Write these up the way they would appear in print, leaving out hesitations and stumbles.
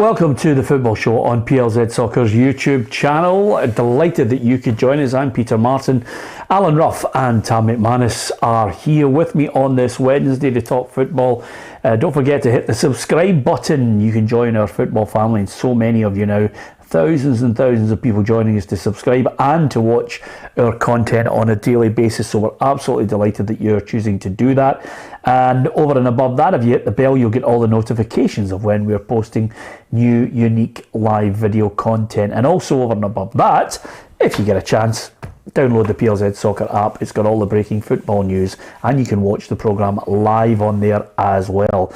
Welcome to the Football Show on PLZ Soccer's YouTube channel. Delighted that you could join us. I'm Peter Martin. Alan Ruff and Tam McManus are here with me on this Wednesday to talk football. Don't forget to hit the subscribe button. You can join our football family, and so many of you now. Thousands and thousands of people joining us to subscribe and to watch our content on a daily basis. So we're absolutely delighted that you're choosing to do that. And over and above that, if you hit the bell, you'll get all the notifications of when we're posting new, unique live video content. And also over and above that, if you get a chance, download the PLZ Soccer app. It's got all the breaking football news, and you can watch the programme live on there as well.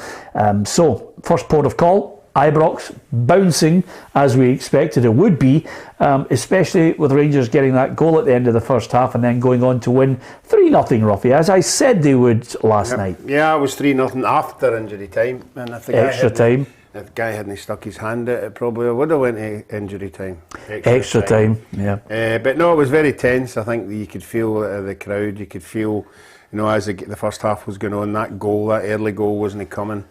So, first port of call, Ibrox bouncing as we expected it would be, especially with Rangers getting that goal at the end of the first half and then going on to win 3-0, Ruffy, as I said they would last night. Yeah, it was 3-0 after injury time. And if the Extra time. If the guy hadn't stuck his hand out, it probably would have went to injury time. Extra time, yeah. But no, it was very tense. I think you could feel the crowd. You could feel, as the first half was going on, that early goal wasn't coming.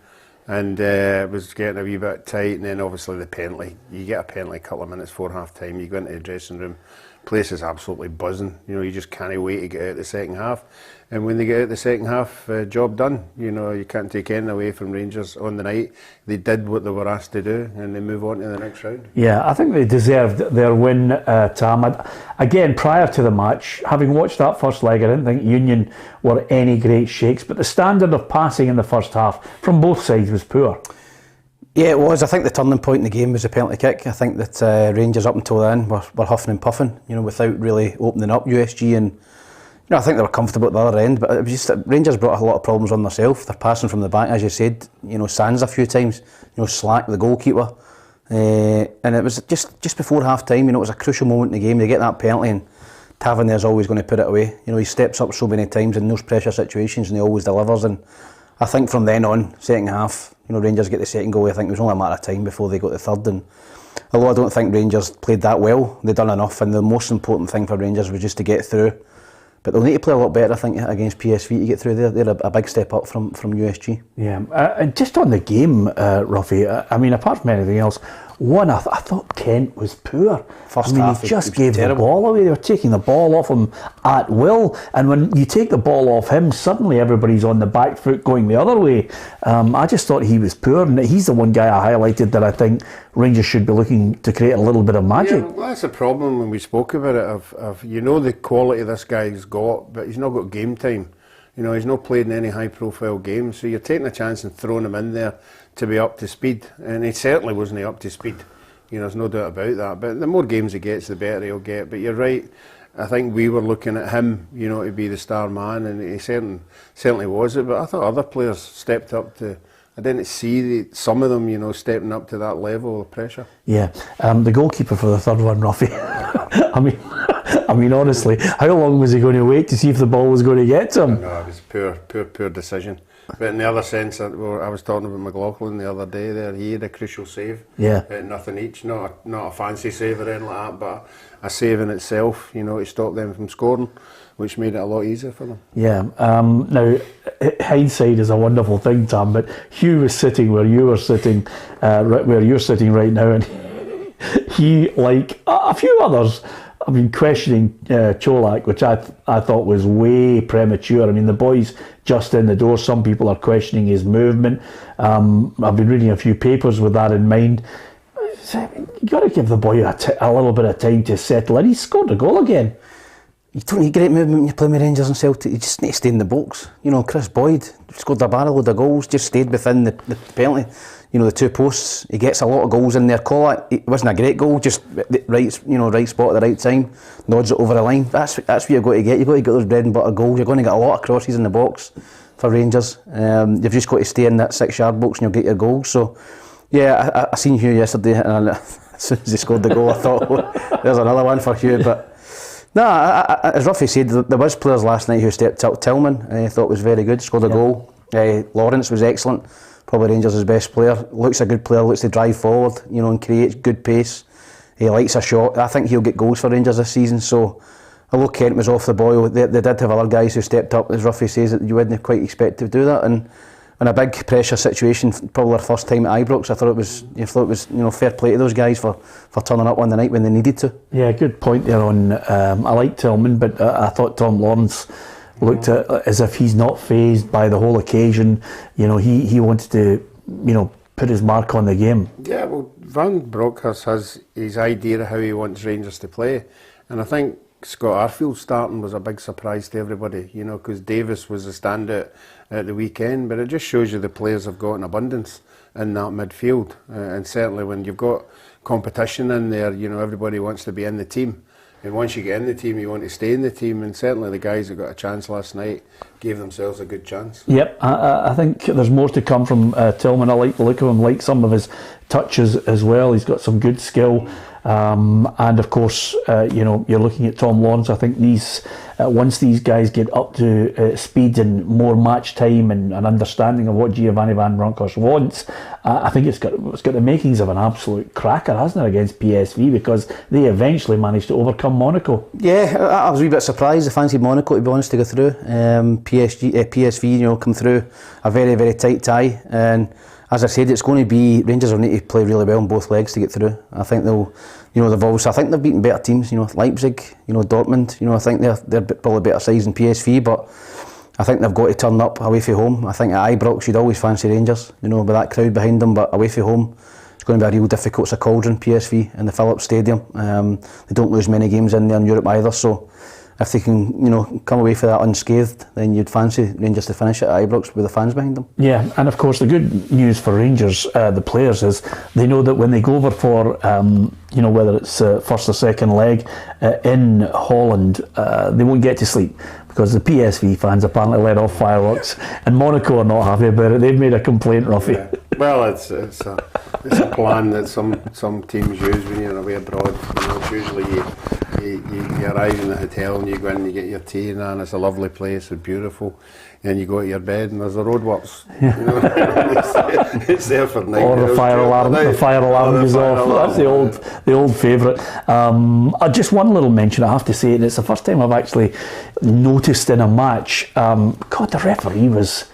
And it was getting a wee bit tight, and then obviously the penalty. You get a penalty a couple of minutes before half time, you go into the dressing room, place is absolutely buzzing. You just can't wait to get out the second half. And when they get out the second half, job done. You can't take anything away from Rangers on the night. They did what they were asked to do, and they move on to the next round. Yeah, I think they deserved their win, Tam. Again, prior to the match, having watched that first leg, I didn't think Union were any great shakes, but the standard of passing in the first half from both sides was poor. Yeah, it was. I think the turning point in the game was the penalty kick. I think that Rangers up until then were huffing and puffing, without really opening up USG, and I think they were comfortable at the other end, but it was just that Rangers brought a lot of problems on themselves. They're passing from the back, as you said, Sands a few times, slack the goalkeeper. And it was just before half time, it was a crucial moment in the game. They get that penalty and Tavernier's always going to put it away. He steps up so many times in those pressure situations and he always delivers. And I think from then on, second half, Rangers get the second goal. I think it was only a matter of time before they got the third. And although I don't think Rangers played that well, they'd done enough. And the most important thing for Rangers was just to get through. But they'll need to play a lot better, I think, against PSV to get through there. They're a big step up from USG. Yeah, and just on the game, Ruffy, apart from anything else, I thought Kent was poor. First half, he just gave the ball away. They were taking the ball off him at will, and when you take the ball off him, suddenly everybody's on the back foot going the other way. I just thought he was poor, and he's the one guy I highlighted that I think Rangers should be looking to create a little bit of magic. Yeah, well, that's the problem when we spoke about it, of the quality this guy's got, but he's not got game time. He's not played in any high-profile games, so you're taking a chance and throwing him in there to be up to speed, and he certainly wasn't up to speed. There's no doubt about that. But the more games he gets, the better he'll get. But you're right. I think we were looking at him, to be the star man, and he certainly was it. But I thought other players stepped up to. I didn't see some of them, stepping up to that level of pressure. Yeah, the goalkeeper for the third one, Ruffy. Honestly, how long was he going to wait to see if the ball was going to get to him? No, it was poor decision. But in the other sense, I was talking about McLaughlin the other day there, he had a crucial save. Yeah. Nothing each, not a fancy save or anything like that, but a save in itself, to stop them from scoring, which made it a lot easier for them. Yeah. Now, hindsight is a wonderful thing, Tam, but Hugh was sitting where you were sitting, where you're sitting right now, and he, like a few others, questioning Colak, which I thought was way premature. The boy's just in the door. Some people are questioning his movement. I've been reading a few papers with that in mind. You've got to give the boy a little bit of time to settle in. He scored a goal again. You don't need great movement when you're playing with Rangers and Celtic. You just need to stay in the box. Chris Boyd scored a barrel load of goals, just stayed within the penalty. The two posts. He gets a lot of goals in there. Colak, it wasn't a great goal, just right spot at the right time. Nods it over the line. That's what you've got to get. You've got to get those bread and butter goals. You're going to get a lot of crosses in the box for Rangers. You've just got to stay in that 6-yard box and you'll get your goals. So, yeah, I seen Hugh yesterday, and as soon as he scored the goal, I thought, oh, there's another one for Hugh. But no, as Ruffy said, there was players last night who stepped up. Tillman, I thought was very good, scored a goal. Lawrence was excellent. Probably Rangers' best player. Looks a good player, looks to drive forward, and creates good pace. He likes a shot. I think he'll get goals for Rangers this season. So, although Kent was off the boil, they did have other guys who stepped up, as Ruffy says, that you wouldn't quite expect to do that. And in a big pressure situation, probably their first time at Ibrox. I thought it was fair play to those guys for turning up on the night when they needed to. Yeah, good point there on. I like Tillman, but I thought Tom Lawrence looked as if he's not fazed by the whole occasion. He wanted to put his mark on the game. Yeah, well, Van Bronckhorst has his idea of how he wants Rangers to play, and I think Scott Arfield starting was a big surprise to everybody, because Davis was a standout at the weekend, but it just shows you the players have got in abundance in that midfield, and certainly when you've got competition in there, everybody wants to be in the team, and once you get in the team you want to stay in the team, and certainly the guys that got a chance last night gave themselves a good chance. Yep, I think there's more to come from Tillman. I like the look of him, like some of his touches as well. He's got some good skill. And of course, you're looking at Tom Lawrence. I think once these guys get up to speed and more match time and an understanding of what Giovanni Van Bronckhorst wants, I think it's got the makings of an absolute cracker, hasn't it, against PSV, because they eventually managed to overcome Monaco. Yeah, I was a wee bit surprised. I fancied Monaco, to be honest, to go through. PSV, come through a very, very tight tie, and as I said, it's going to be Rangers will need to play really well on both legs to get through. I think I think they've beaten better teams, Leipzig, Dortmund. I think they're probably better sides than PSV, but I think they've got to turn up away from home. I think at Ibrox you'd always fancy Rangers, with that crowd behind them, but away from home it's going to be a real difficult cauldron, PSV, in the Philips Stadium. They don't lose many games in there in Europe either, so if they can, come away from that unscathed, then you'd fancy Rangers to finish it at Ibrox with the fans behind them. Yeah, and of course the good news for Rangers, the players, is they know that when they go over for, whether it's first or second leg in Holland, they won't get to sleep, because the PSV fans apparently let off fireworks, and Monaco are not happy about it. They've made a complaint, Ruffy. Yeah. Well, it's a plan that some teams use when you're away abroad. It's usually you arrive in the hotel and you go in and you get your tea and it's a lovely place, it's beautiful, and you go to your bed and there's the roadworks. It's there for night. Or the fire alarm goes off. That's the old favourite. Just one little mention I have to say, and it's the first time I've actually noticed in a match. God, the referee was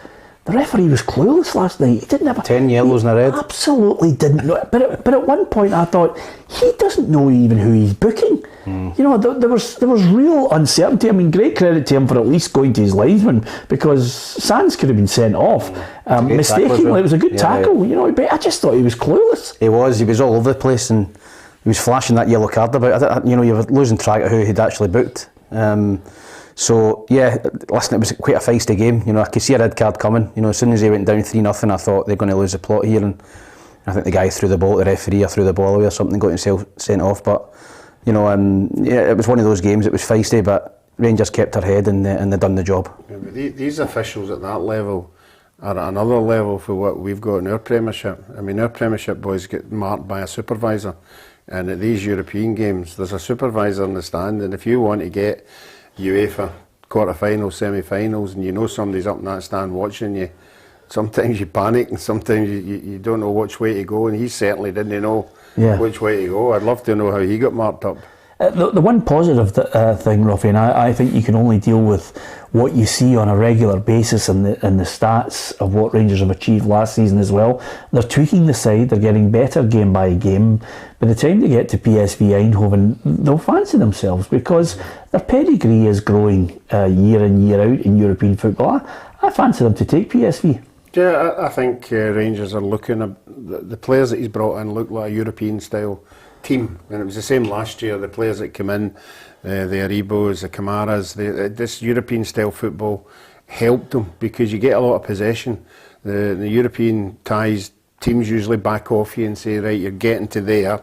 clueless last night. He didn't have 10 yellows in a red. Absolutely didn't know. But at one point I thought, he doesn't know even who he's booking. There was real uncertainty. I mean, great credit to him for at least going to his linesman, because Sands could have been sent off mistakenly. It was a good tackle. Yeah. But I just thought he was clueless. He was all over the place, and he was flashing that yellow card about. You were losing track of who he'd actually booked. So yeah, listen, it was quite a feisty game. I could see a red card coming. As soon as they went down 3-0, I thought they're going to lose the plot here, and I think the guy threw the ball to the referee or threw the ball away or something, got himself sent off. But it was one of those games. It was feisty, but Rangers kept their head and they done the job. Yeah, these officials at that level are at another level for what we've got in our Premiership. I mean, our Premiership boys get marked by a supervisor, and at these European games, there's a supervisor in the stand, and if you want to get UEFA quarter-finals, semi-finals, and somebody's up in that stand watching you, sometimes you panic and sometimes you don't know which way to go, and he certainly didn't know which way to go. I'd love to know how he got marked up. The one positive thing, Ruffy, and I think you can only deal with what you see on a regular basis and the stats of what Rangers have achieved last season as well. They're tweaking the side, they're getting better game by game. By the time they get to PSV Eindhoven, they'll fancy themselves, because their pedigree is growing year in, year out in European football. I fancy them to take PSV. Yeah, I think Rangers are looking at the players that he's brought in look like a European style team, and it was the same last year. The players that come in, the Aribos, the Camaras, this European style football helped them, because you get a lot of possession. The European ties, teams usually back off you and say, right, you're getting to there,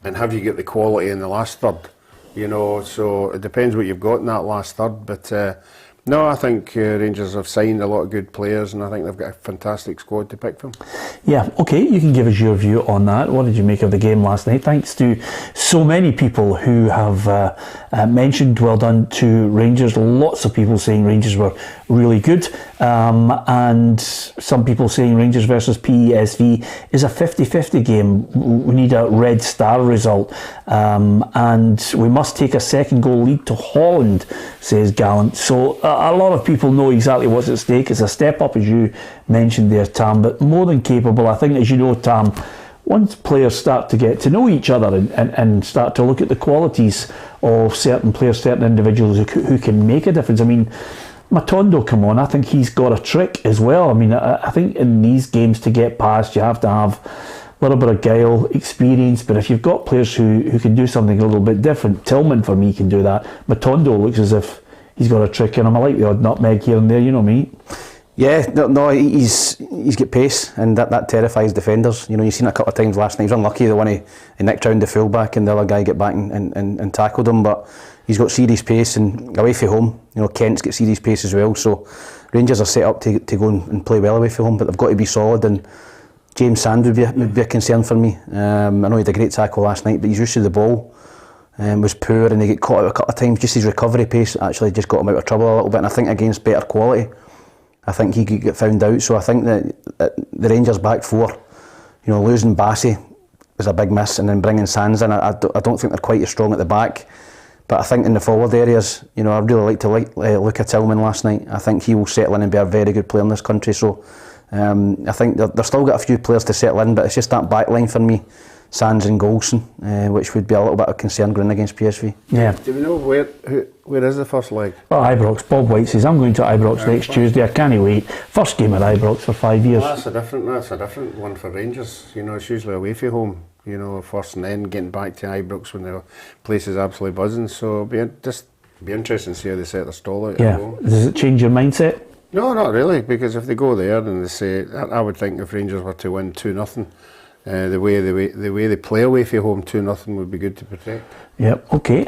and have you got the quality in the last third? So it depends what you've got in that last third, but no, I think Rangers have signed a lot of good players, and I think they've got a fantastic squad to pick from. Yeah, okay, you can give us your view on that. What did you make of the game last night? Thanks to so many people who have mentioned well done to Rangers. Lots of people saying Rangers were really good, and some people saying Rangers versus PSV is a 50-50 game. We need a red star result, and we must take a second goal lead to Holland, says Gallant. So a lot of people know exactly what's at stake. It's a step up, as you mentioned there, Tam, but more than capable. I think, as you know, Tam, once players start to get to know each other and start to look at the qualities of certain players, certain individuals who can make a difference. I mean, Matondo, come on, I think he's got a trick as well. I mean, I think in these games to get past, you have to have a little bit of guile, experience, but if you've got players who can do something a little bit different, Tillman for me can do that. Matondo looks as if he's got a trick in him. I like the odd nutmeg here and there, you know me. Yeah, no, he's got pace, and that terrifies defenders. You know, you've seen it a couple of times last night. He was unlucky, the one he nicked round the fullback and the other guy got back and tackled him, but he's got serious pace, and away from home, you know, Kent's got serious pace as well, so Rangers are set up to go and play well away from home, but they've got to be solid, and James Sand would be a concern for me. I know he had a great tackle last night, but his use of the ball was poor, and he got caught out a couple of times. Just his recovery pace actually just got him out of trouble a little bit, and I think against better quality, I think he could get found out. So I think that the Rangers back four, you know, losing Bassey was a big miss, and then bringing Sands in, I don't think they're quite as strong at the back. But I think in the forward areas, you know, I really like to look at Tillman last night. I think he will settle in and be a very good player in this country. So I think they've still got a few players to settle in, but it's just that back line for me, Sands and Golson, which would be a little bit of concern going against PSV. Yeah. Do we know where is the first leg? Well, Ibrox. Bob White says, I'm going to Ibrox next Tuesday. I can't wait. First game at Ibrox for 5 years. Well, that's a different one for Rangers. You know, it's usually away from home. You know, first and then getting back to Ibrox when the place is absolutely buzzing. So it'll be interesting to see how they set their stall out. Yeah. Does it change your mindset? No, not really, because if they go there and they say, I would think if Rangers were to win 2-0, the way they play away from home, 2-0 would be good to protect. Yep, okay.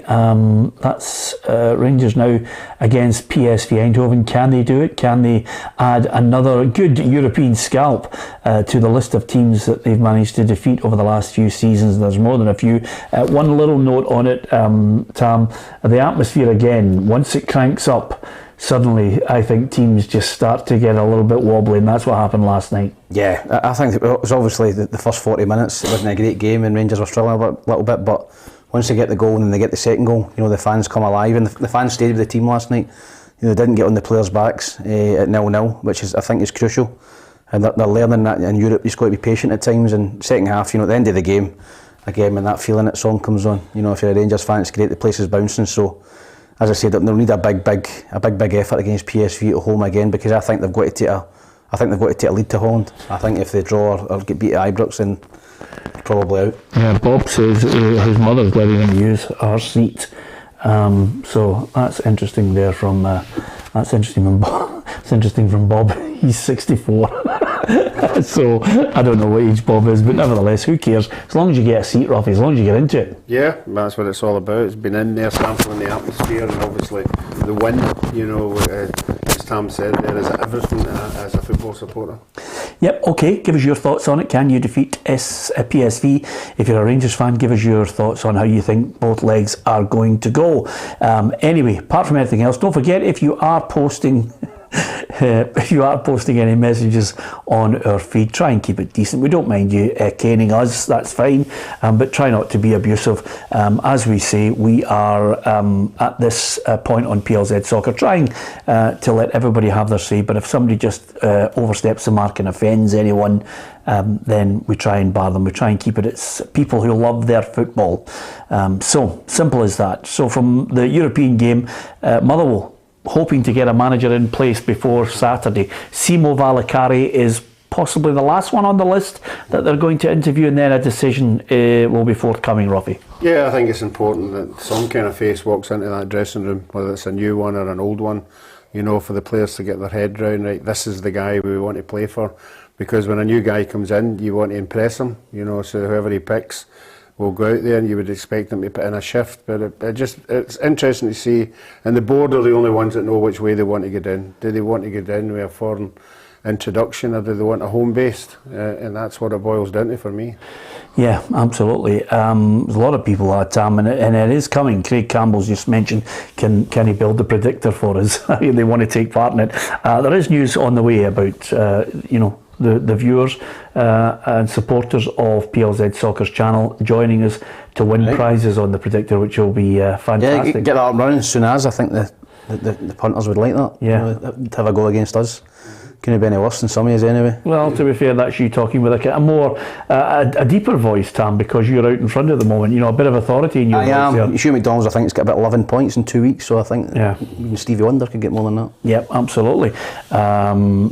That's Rangers now against PSV Eindhoven. Can they do it? Can they add another good European scalp to the list of teams that they've managed to defeat over the last few seasons? There's more than a few. One little note on it, Tam, the atmosphere again, once it cranks up, suddenly I think teams just start to get a little bit wobbly, and that's what happened last night. Yeah, I think it was obviously the first 40 minutes, it wasn't a great game and Rangers were struggling a little bit, but once they get the goal and then they get the second goal, you know, the fans come alive, and the fans stayed with the team last night. You know, they didn't get on the players' backs at 0-0, which I think is crucial, and they're learning that in Europe you've got to be patient at times. And second half, you know, at the end of the game, again when that feeling it song comes on, you know, if you're a Rangers fan, it's great, the place is bouncing. So as I said, they'll need a big effort against PSV at home again, because I think they've got to take a lead to Holland. I think if they draw or get beat at Ibrox, then probably out. Yeah, Bob says his mother's letting him use our seat. So that's interesting there from that's interesting from Bob. It's interesting from Bob. He's 64. So I don't know what age Bob is, but nevertheless, who cares? As long as you get a seat, Ruffy, as long as you get into it. Yeah, that's what it's all about. It's been in there, sampling the atmosphere, and obviously the win, you know, as Tam said, there is everything as a football supporter. Yep, okay, give us your thoughts on it. Can you defeat PSV? If you're a Rangers fan, give us your thoughts on how you think both legs are going to go. Anyway, apart from anything else, don't forget, if you are posting any messages on our feed, try and keep it decent. We don't mind you caning us, that's fine, but try not to be abusive. As we say, we are at this point on PLZ Soccer trying to let everybody have their say, but if somebody just oversteps the mark and offends anyone, then we try and bar them. We try and keep it, it's people who love their football. So simple as that. So from the European game, Motherwell hoping to get a manager in place before Saturday. Simo Valakari is possibly the last one on the list that they're going to interview, and then a decision will be forthcoming, Ruffy. Yeah, I think it's important that some kind of face walks into that dressing room, whether it's a new one or an old one, you know, for the players to get their head round, right, this is the guy we want to play for, because when a new guy comes in, you want to impress him, you know, so whoever he picks will go out there, and you would expect them to put in a shift. But it's interesting to see, and the board are the only ones that know which way they want to get in. Do they want to get in with a foreign introduction, or do they want a home-based? And that's what it boils down to for me. Yeah, absolutely. There's a lot of people are, Tam, and it is coming. Craig Campbell's just mentioned, can he build the predictor for us? They want to take part in it. There is news on the way about, you know, the viewers and supporters of PLZ Soccer's channel joining us to win prizes on the predictor, which will be fantastic. Yeah, get that up running as soon as. I think the punters would like that. Yeah. You know, to have a goal against us. Couldn't be any worse than some of us anyway. Well, to be fair, that's you talking with a deeper voice, Tam, because you're out in front at the moment. You know, a bit of authority in your voice. I am. Here. Hugh McDonald's, I think, has got about 11 points in 2 weeks, so I think even Stevie Wonder could get more than that. Yep, absolutely.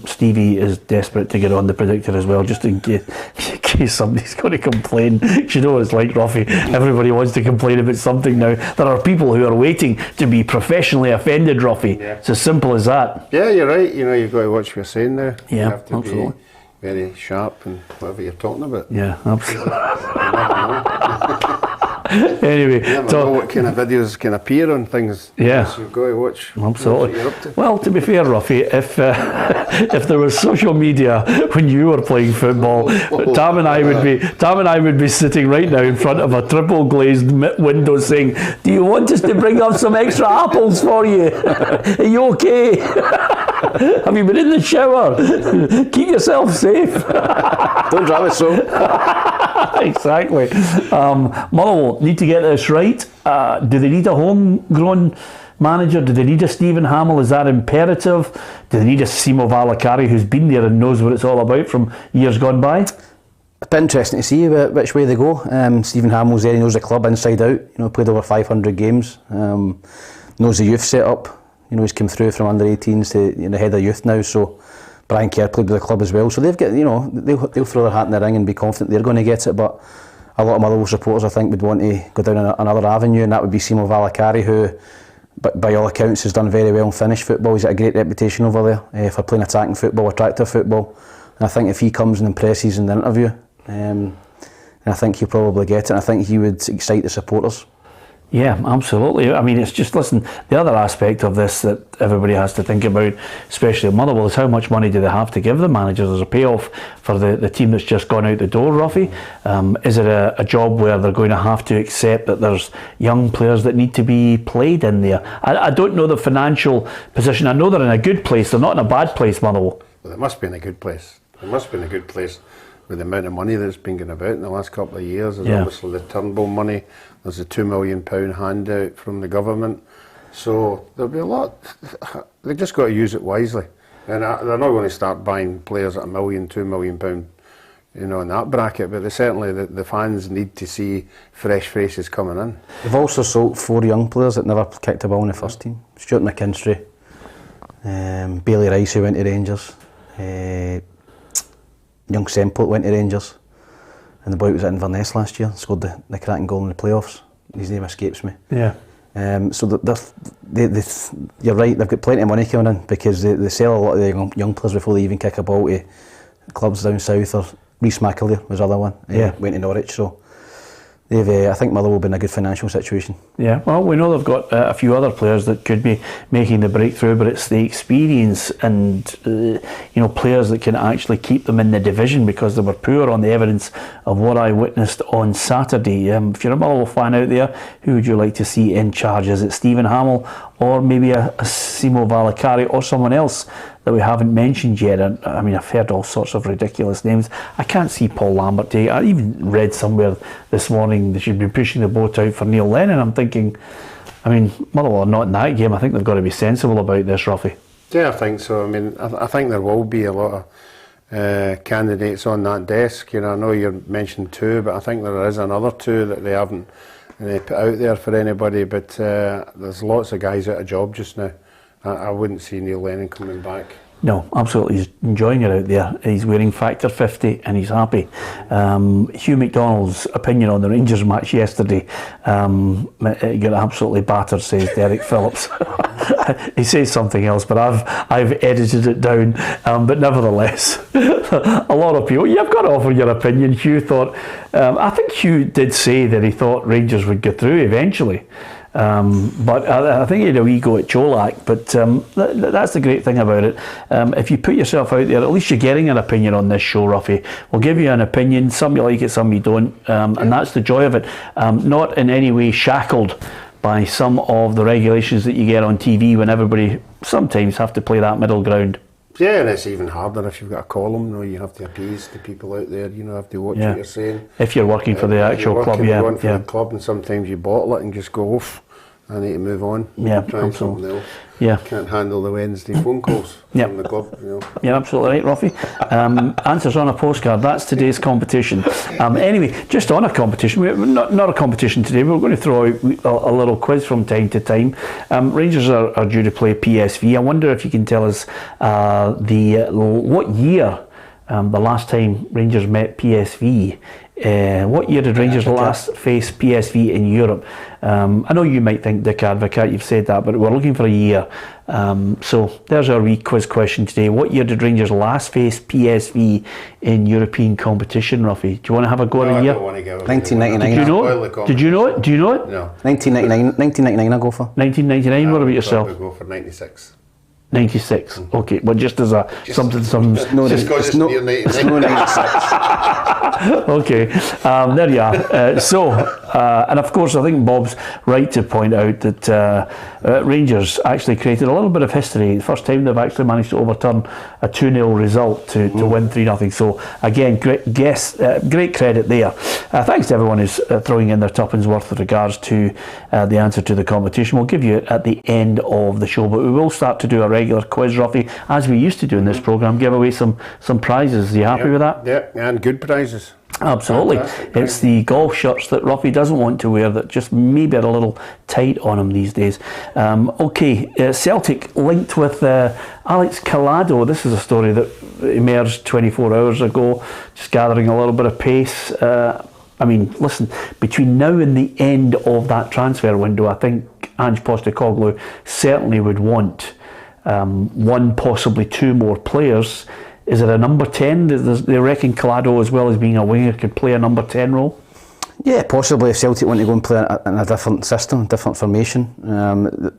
Stevie is desperate to get on the predictor as well, just in case somebody's going to complain. You know, it's like Ruffy. Everybody wants to complain about something now. There are people who are waiting to be professionally offended, Ruffy. Yeah. It's as simple as that. Yeah, you're right. You know, you've got to watch what you're saying there. Yeah, you have to absolutely. Be very sharp and whatever you're talking about. Yeah, absolutely. Anyway, you never know what kind of videos can appear on things. Yeah, so you've got to watch. Absolutely. What you're up to. Well, to be fair, Ruffy, if there was social media when you were playing football, Tam and I would be sitting right now in front of a triple glazed window saying, "Do you want us to bring up some extra apples for you? Are you okay? Have you been in the shower? Keep yourself safe." Don't drive it so. Exactly. Motherwell need to get this right. Do they need a homegrown manager? Do they need a Stephen Hamill? Is that imperative? Do they need a Simo Valakari who's been there and knows what it's all about from years gone by? It's been interesting to see which way they go. Stephen Hamill's there, he knows the club inside out. You know, played over 500 games. Knows the youth setup. You know, he's come through from under 18s to head of youth now. So Brian Kerr played with the club as well. So they've got, you know, they'll throw their hat in the ring and be confident they're going to get it. But a lot of Motherwell supporters, I think, would want to go down another avenue, and that would be Simo Valakari, who, by all accounts, has done very well in Finnish football. He's got a great reputation over there for playing attacking football, attractive football. And I think if he comes and impresses in the interview, I think he'll probably get it. And I think he would excite the supporters. Yeah, absolutely. I mean, it's just, listen, the other aspect of this that everybody has to think about, especially at Motherwell, is how much money do they have to give the managers as a payoff for the team that's just gone out the door, Ruffy? Is it a job where they're going to have to accept that there's young players that need to be played in there? I don't know the financial position. I know they're in a good place. They're not in a bad place, Motherwell. Well, they must be in a good place. They must be in a good place with the amount of money that's been going about in the last couple of years. There's obviously the Turnbull money. There's a £2 million handout from the government. So there'll be a lot. They've just got to use it wisely. And they're not going to start buying players at £1 million, £2 million, you know, in that bracket. But certainly the fans need to see fresh faces coming in. They've also sold 4 young players that never kicked a ball in the first team. Stuart McKinstry, Bailey Rice, who went to Rangers, young Semple went to Rangers, and the boy was at Inverness last year, scored the cracking goal in the playoffs. His name escapes me. Yeah. So you're right, they've got plenty of money coming in because they sell a lot of the young players before they even kick a ball to clubs down south. Or Rhys McAleer was the other one. Went to Norwich. So I think Motherwell will be in a good financial situation. Yeah, well, we know they've got a few other players that could be making the breakthrough, but it's the experience and players that can actually keep them in the division, because they were poor on the evidence of what I witnessed on Saturday. If you're a Motherwell fan out there, who would you like to see in charge? Is it Stephen Hamill or maybe a Simo Valakari or someone else that we haven't mentioned yet? I mean, I've heard all sorts of ridiculous names. I can't see Paul Lambert take. I even read somewhere this morning that you'd be pushing the boat out for Neil Lennon. I'm thinking, I mean, Motherwell are not in that game. I think they've got to be sensible about this, Ruffy. Yeah, I think so. I mean, I think there will be a lot of candidates on that desk. You know, I know you mentioned 2, but I think there is another 2 that they haven't put out there for anybody. But there's lots of guys out of job just now. I wouldn't see Neil Lennon coming back. No, absolutely. He's enjoying it out there. He's wearing Factor 50 and he's happy. Hugh McDonald's opinion on the Rangers match yesterday, it got absolutely battered, says Derek Phillips. He says something else, but I've edited it down. But nevertheless, a lot of people, you've got to offer your opinion. Hugh thought, I think Hugh did say that he thought Rangers would get through eventually. But I think he had a wee go at Colak, but that's the great thing about it. If you put yourself out there, at least you're getting an opinion on this show, Ruffy. We'll give you an opinion, some you like it, some you don't, and that's the joy of it. Not in any way shackled by some of the regulations that you get on TV when everybody sometimes have to play that middle ground. Yeah, and it's even harder if you've got a column. You have to appease the people out there. Have to watch what you're saying. If you're working for the actual club, for the club, and sometimes you bottle it and just go off. I need to move on. Yeah, Try absolutely. something else. Yeah. Can't handle the Wednesday phone calls from the club. You're absolutely right, Ruffy. Answers on a postcard. That's today's competition. Anyway, just on a competition, not a competition today. We're going to throw out a little quiz from time to time. Rangers are due to play PSV. I wonder if you can tell us what year the last time Rangers met PSV. What year did Rangers last face PSV in Europe? I know you might think Dick Advocat, you've said that, but we're looking for a year. So there's our wee quiz question today. What year did Rangers last face PSV in European competition, Ruffy? Do you want to have a go at a year? I don't want to give it 1999. Did you know it? Did you know it? Do you know it? No. 1999 I'll go for. 1999, what about yourself? I'll go for 96. 96. Okay, well, just as a something. Just because it's near 96. Okay, there you are. And of course, I think Bob's right to point out that Rangers actually created a little bit of history. The first time they've actually managed to overturn a 2-0 result to win 3-0. So again, great credit there. Thanks to everyone who's throwing in their tuppence worth with regards to the answer to the competition. We'll give you it at the end of the show, but we will start to do a regular quiz, Ruffy, as we used to do in this programme, give away some prizes. Are you happy with that? Yeah, and good prizes. Absolutely. It's the golf shirts that Ruffy doesn't want to wear that just maybe are a little tight on him these days. Celtic linked with Alex Collado. This is a story that emerged 24 hours ago, just gathering a little bit of pace. I mean, listen, between now and the end of that transfer window, I think Ange Postecoglou certainly would want one, possibly two more players. Is it a number 10? They reckon Collado, as well as being a winger, could play a number 10 role? Yeah, possibly if Celtic want to go and play in a different system, different formation.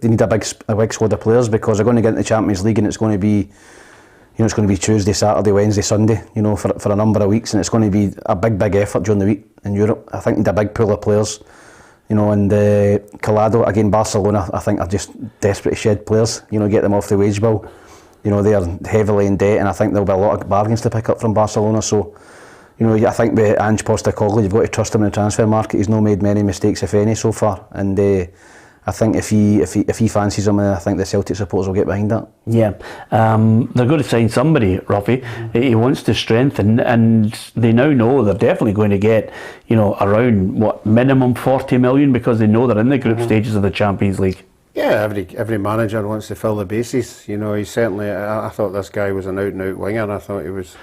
They need a big squad of players because they're going to get into the Champions League and it's going to be, it's going to be Tuesday, Saturday, Wednesday, Sunday, for a number of weeks, and it's going to be a big effort during the week in Europe. I think they need a big pool of players, and Collado, again, Barcelona, I think are just desperate to shed players, get them off the wage bill. They are heavily in debt, and I think there'll be a lot of bargains to pick up from Barcelona. So, I think with Ange Postecoglou, you've got to trust him in the transfer market. He's not made many mistakes, if any, so far. And I think if he fancies him, I think the Celtic supporters will get behind that. Yeah, they're going to sign somebody, Ruffy. He wants to strengthen, and they now know they're definitely going to get, around minimum 40 million because they know they're in the group stages of the Champions League. Yeah, every manager wants to fill the bases. He's certainly. I thought this guy was an out-and-out winger. I thought he was,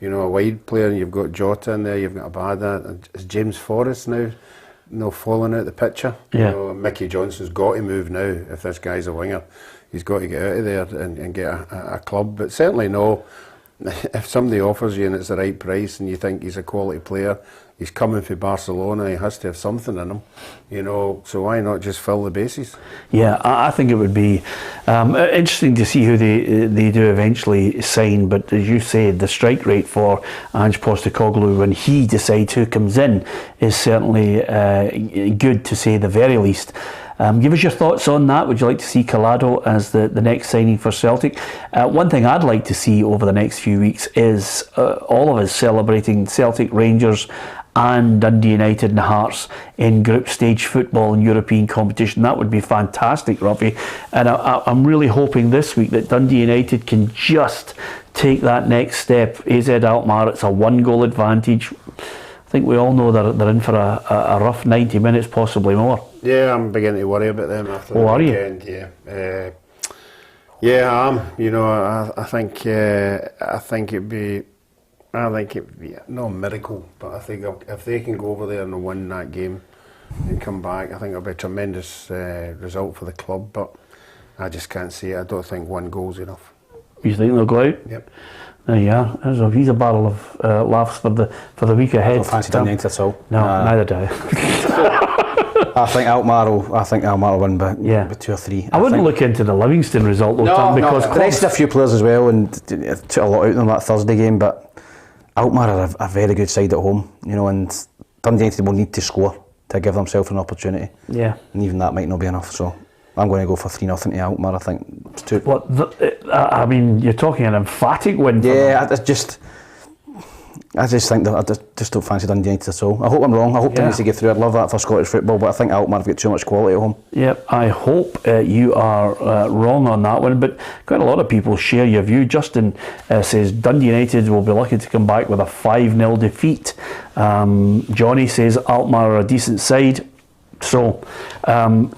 a wide player. And you've got Jota in there. You've got Abada. And is James Forrest now falling out the picture? Yeah. Mickey Johnson's got to move now. If this guy's a winger, he's got to get out of there and get a club. But certainly no. If somebody offers you and it's the right price and you think he's a quality player, he's coming for Barcelona, he has to have something in him, so why not just fill the bases? Yeah, I think it would be interesting to see who they do eventually sign, but as you said, the strike rate for Ange Postecoglou when he decides who comes in is certainly good, to say the very least. Give us your thoughts on that. Would you like to see Collado as the next signing for Celtic? One thing I'd like to see over the next few weeks is all of us celebrating Celtic, Rangers and Dundee United and Hearts in group stage football and European competition. That would be fantastic, Ruffy. And I'm really hoping this week that Dundee United can just take that next step. AZ Alkmaar, it's a 1-goal advantage. I think we all know they're in for a rough 90 minutes, possibly more. Yeah, I'm beginning to worry about them after the weekend. Yeah. Yeah, I am. I think it'd be no miracle, but I think if they can go over there and win that game and come back, I think it'll be a tremendous result for the club. But I just can't see it. I don't think 1 goal's enough. You think they'll go out? Yep. There you are. He's a barrel of laughs for the week ahead. I don't fancy Dundee United at all. No, neither do I. I think Alkmaar will win by 2 or 3. I wouldn't look into the Livingston result though, Tom, because they rested a few players as well and took a lot out of them that Thursday game. But Alkmaar are a very good side at home, and Dundee United will need to score to give themselves an opportunity. Yeah, and even that might not be enough. So I'm going to go for 3-0 to Alkmaar. I think it's too. I mean, you're talking an emphatic win. For them. It's just. I just think that I just don't fancy Dundee United at all. I hope I'm wrong. I hope they need to get through. I'd love that for Scottish football, but I think Alkmaar have got too much quality at home. Yep, I hope you are wrong on that one, but quite a lot of people share your view. Justin says Dundee United will be lucky to come back with a 5-0 defeat. Johnny says Alkmaar are a decent side. So,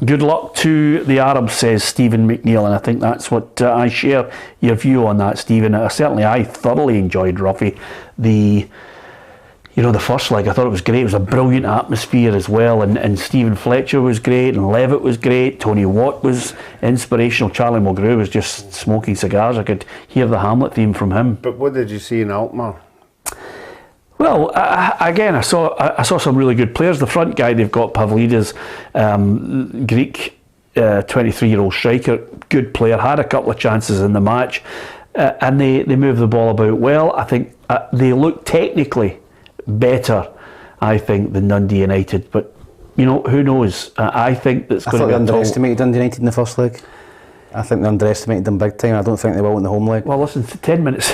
good luck to the Arabs, says Stephen McNeil, and I think that's what I share your view on that, Stephen. Certainly, I thoroughly enjoyed Ruffy. The first leg, I thought it was great. It was a brilliant atmosphere as well, and Stephen Fletcher was great, and Levitt was great. Tony Watt was inspirational. Charlie Mulgrew was just smoking cigars. I could hear the Hamlet theme from him. But what did you see in Alkmaar? Well, again, I saw some really good players. The front guy they've got, Pavlidis, Greek 23-year-old striker, good player, had a couple of chances in the match, and they moved the ball about well. I think they look technically better, I think, than Dundee United. But who knows? I think that's going to be. I thought they underestimated Dundee United in the first leg. I think they underestimated them big time. I don't think they will in the home leg. Well, listen, 10 minutes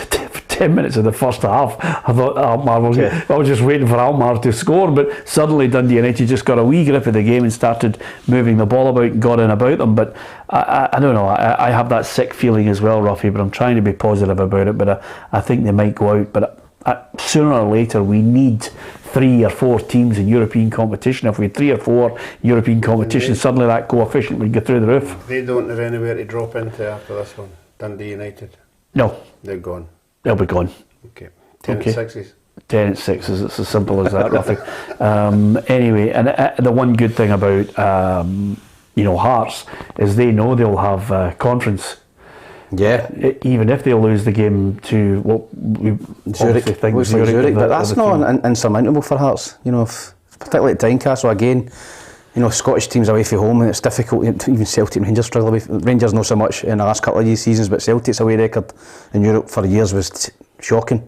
of the first half, I thought Alkmaar was. Yeah. I was just waiting for Alkmaar to score, but suddenly Dundee United just got a wee grip of the game and started moving the ball about and got in about them. But I don't know. I have that sick feeling as well, Ruffy. But I'm trying to be positive about it. But I think they might go out. But sooner or later, we need 3 or 4 teams in European competition. If we had 3 or 4 European competitions, suddenly that coefficient would go through the roof. They don't have anywhere to drop into after this one. Dundee United. No, they're gone. They'll be gone. Okay. 10 and 6s. 10 and 6s. It's as simple as that, Ruffy. Anyway, and the one good thing about Hearts is they know they'll have conference. Yeah. Even if they lose the game to what we Zurich, think Zurich, but that's not insurmountable for Hearts. Particularly at Tynecastle again. Scottish teams away from home, and it's difficult. Even Celtic and Rangers struggle away. Rangers not so much in the last couple of seasons, but Celtic's away record in Europe for years was shocking.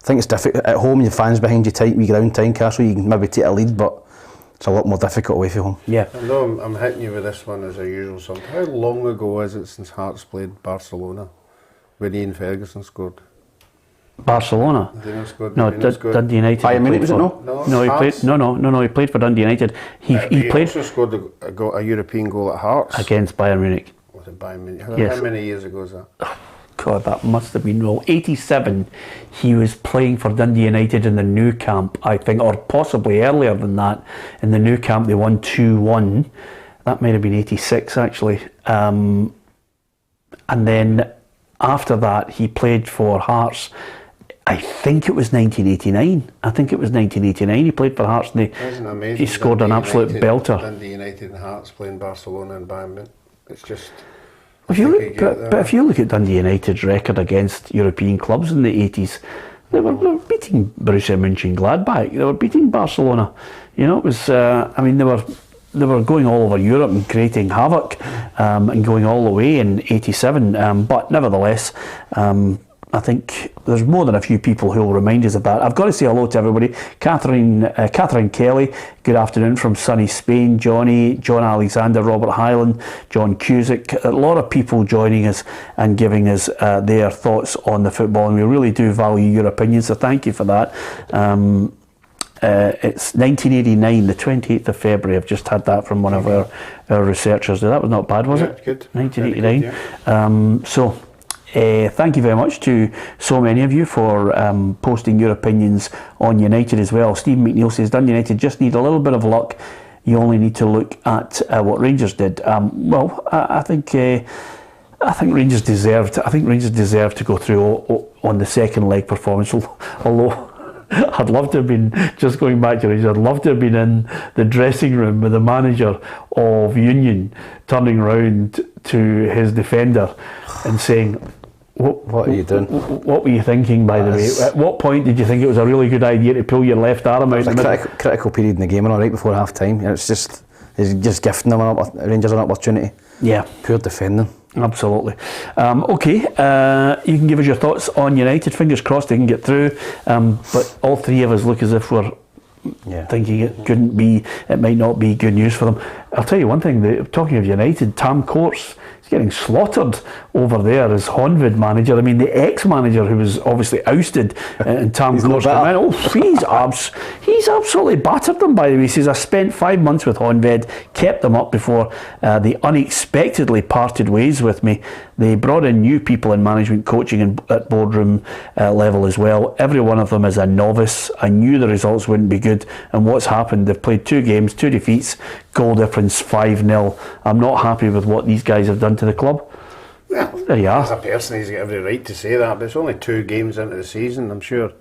I think it's difficult at home. Your fans behind you tight. We get down Tynecastle, you can maybe take a lead, but it's a lot more difficult away from home. Yeah. I know I'm hitting you with this one as usual. Something. How long ago is it since Hearts played Barcelona when Ian Ferguson scored? Barcelona? No, Dundee United. Bayern Munich, was it no? No, he played. No, he played for Dundee United. He played. Also scored a European goal at Hearts against Bayern Munich. Was it Bayern Munich? Yes. How many years ago is that? God, that must have been 87. He was playing for Dundee United in the new camp, I think, or possibly earlier than that. In the new camp, they won 2-1. That might have been 86 actually. And then after that, he played for Hearts. I think it was 1989. He played for Hearts and he scored an absolute belter. Dundee United and Hearts playing Barcelona and Bayern Munich. It's just... If you look at Dundee United's record against European clubs in the 80s, they were beating Borussia Mönchengladbach. They were beating Barcelona. It was... they were going all over Europe and creating havoc and going all the way in 87. But nevertheless... I think there's more than a few people who will remind us of that. I've got to say hello to everybody. Catherine Kelly, good afternoon from sunny Spain. John Alexander, Robert Hyland, John Cusick. A lot of people joining us and giving us their thoughts on the football, and we really do value your opinions, so thank you for that. It's 1989, the 28th of February. I've just had that from one of our researchers. That was not bad, was it? Good. 1989. Good, yeah. Thank you very much to so many of you for posting your opinions on United as well. Stephen McNeil says Dundee United just need a little bit of luck. You only need to look at what Rangers did. I think Rangers deserved. I think Rangers deserved to go through on the second leg performance. Although I'd love to have been, just going back to Rangers, I'd love to have been in the dressing room with the manager of Union turning around to his defender and saying, What are you doing? What were you thinking, by the way? At what point did you think it was a really good idea to pull your left arm out? It was a critical period in the game, right before half time. It's just gifting them Rangers an opportunity. Yeah. Poor defending. Absolutely. Okay, you can give us your thoughts on United. Fingers crossed they can get through. But all three of us look as if we're thinking it might not be good news for them. I'll tell you one thing, talking of United, Tam Courts he's getting slaughtered over there as Honved manager. I mean, the ex-manager who was obviously ousted and Tam Course came in. He's absolutely battered them, by the way. He says, I spent 5 months with Honved, kept them up before they unexpectedly parted ways with me. They brought in new people in management, coaching and at boardroom level as well. Every one of them is a novice. I knew the results wouldn't be good, and what's happened, they've played 2 games, 2 defeats, goal difference 5-0. I'm not happy with what these guys have done to the club. Well, there you are. As a person, he's got every right to say that, but it's only 2 games into the season. I'm sure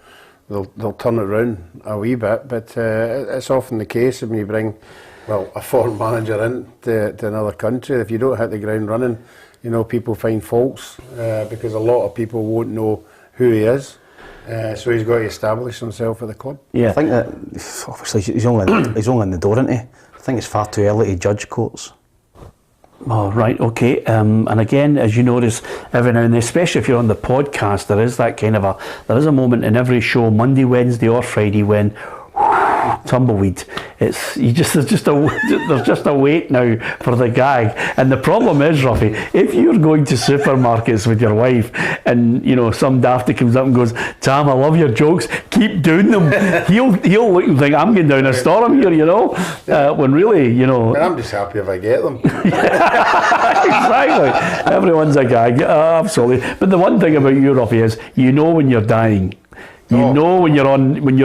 they'll turn it around a wee bit, but it's often the case when you bring, well, a foreign manager into another country. If you don't hit the ground running, you know, people find faults because a lot of people won't know who he is. So he's got to establish himself at the club. Yeah, I think that obviously he's only in the door, isn't he? I think it's far too early to judge Coates. Oh, right, okay. And again, as you notice, every now and then, especially if you're on the podcast, there is a moment in every show, Monday, Wednesday or Friday, when tumbleweed. There's just a wait now for the gag. And the problem is, Ruffy, if you're going to supermarkets with your wife and, you know, some dafty comes up and goes, Tam, I love your jokes, keep doing them, he'll look and think, I'm going down a storm here, you know, when really, you know, But I'm just happy if I get them. Exactly. Everyone's a gag, absolutely. But the one thing about you, Ruffy, is you know when you're dying. You know when you're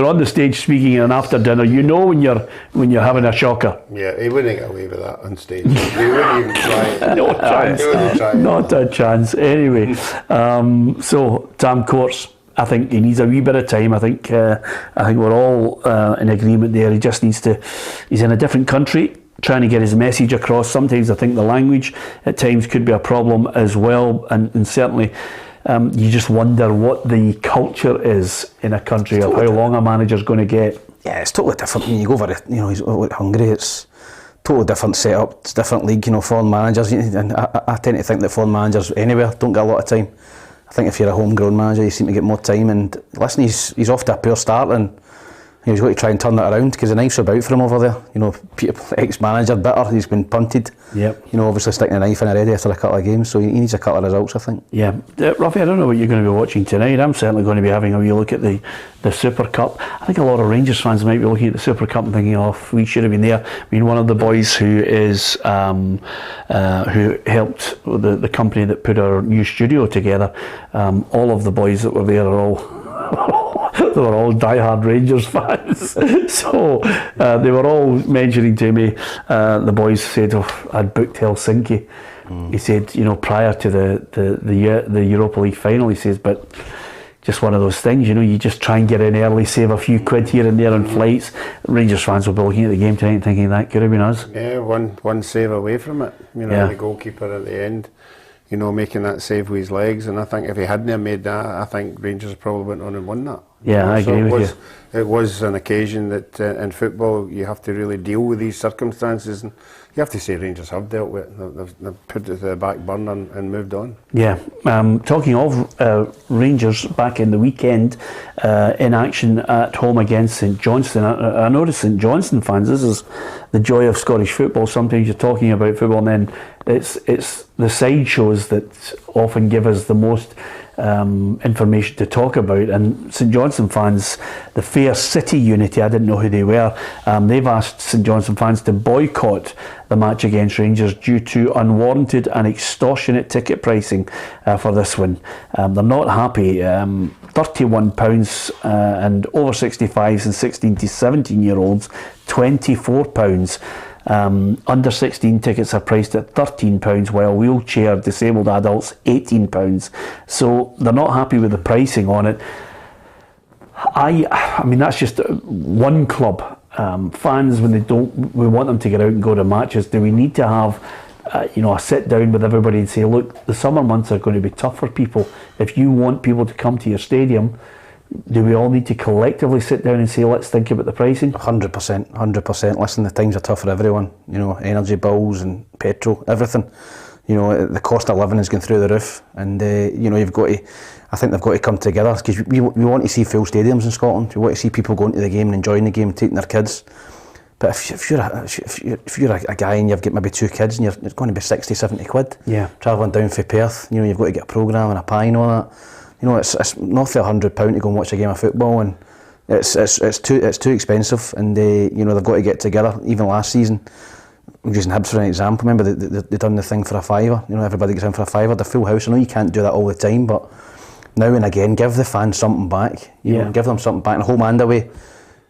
on the stage speaking and after dinner. You know when you're having a shocker. Yeah, he wouldn't get away with that on stage. He wouldn't even try it. No chance. Not a chance. Anyway, so Tam Courts, I think he needs a wee bit of time. I think we're all in agreement there. He just needs to. He's in a different country, trying to get his message across. Sometimes I think the language at times could be a problem as well, and certainly. You just wonder what the culture is in a country of how long a manager's going to get. Yeah, it's totally different when you go over, you know, he's Hungary. It's totally different setup. It's different league, you know, foreign managers. And I tend to think that foreign managers anywhere don't get a lot of time. I think if you're a homegrown manager, you seem to get more time. And listen, he's off to a poor start, and he's got to try and turn that around because the knife's about for him over there. You know, ex-manager, bitter, he's been punted. Yep. You know, obviously sticking a knife in already after a couple of games, so he needs a couple of results, I think. Yeah. Ruffy, I don't know what you're going to be watching tonight. I'm certainly going to be having a wee look at the Super Cup. I think a lot of Rangers fans might be looking at the Super Cup and thinking, oh, we should have been there. I mean, one of the boys who helped the company that put our new studio together, all of the boys that were there are all they were all die-hard Rangers fans. So they were all mentioning to me, the boys said, oh, I'd booked Helsinki. He said, you know, prior to the Europa League final, he says, but just one of those things, you know, you just try and get in early, save a few quid here and there on flights. Rangers fans will be looking at the game tonight and thinking that could have been us. Yeah, one save away from it. You know, the goalkeeper at the end, you know, making that save with his legs, and I think if he hadn't made that, I think Rangers probably went on and won that. Yeah, I agree with you. It was an occasion that in football you have to really deal with these circumstances, and you have to say Rangers have dealt with it. They've put it to the back burner and moved on. Yeah, talking of Rangers, back in the weekend in action at home against St Johnstone. I noticed St Johnstone fans, this is the joy of Scottish football. Sometimes you're talking about football and then it's the sideshows that often give us the most information to talk about. And St Johnstone fans, the Fair City Unity, I didn't know who they were, they've asked St Johnstone fans to boycott the match against Rangers due to unwarranted and extortionate ticket pricing for this one. They're not happy. £31 and over 65s and 16 to 17 year olds £24. Under 16 tickets are priced at £13, while wheelchair disabled adults £18. So they're not happy with the pricing on it. I mean, that's just one club. Fans, when we want them to get out and go to matches, do we need to have a sit down with everybody and say, look, the summer months are going to be tough for people. If you want people to come to your stadium, do we all need to collectively sit down and say, let's think about the pricing? 100%. Listen, the times are tough for everyone. You know, energy bills and petrol, everything. You know, the cost of living is going through the roof, and you've got to. I think they've got to come together because we want to see full stadiums in Scotland. We want to see people going to the game and enjoying the game, taking their kids. But if you're a guy and you've got maybe 2 kids and you're going to be 60, 70 quid, travelling down from Perth, you know, you've got to get a programme and a pie and all that. You know, it's not for £100 to go and watch a game of football, and it's too expensive. And you know, they've got to get together. Even last season, I'm using Hibs for an example. Remember they done the thing for a £5. You know, everybody gets in for a £5. The full house. I know you can't do that all the time, but now and again, give the fans something back. You know, give them something back. And home and away.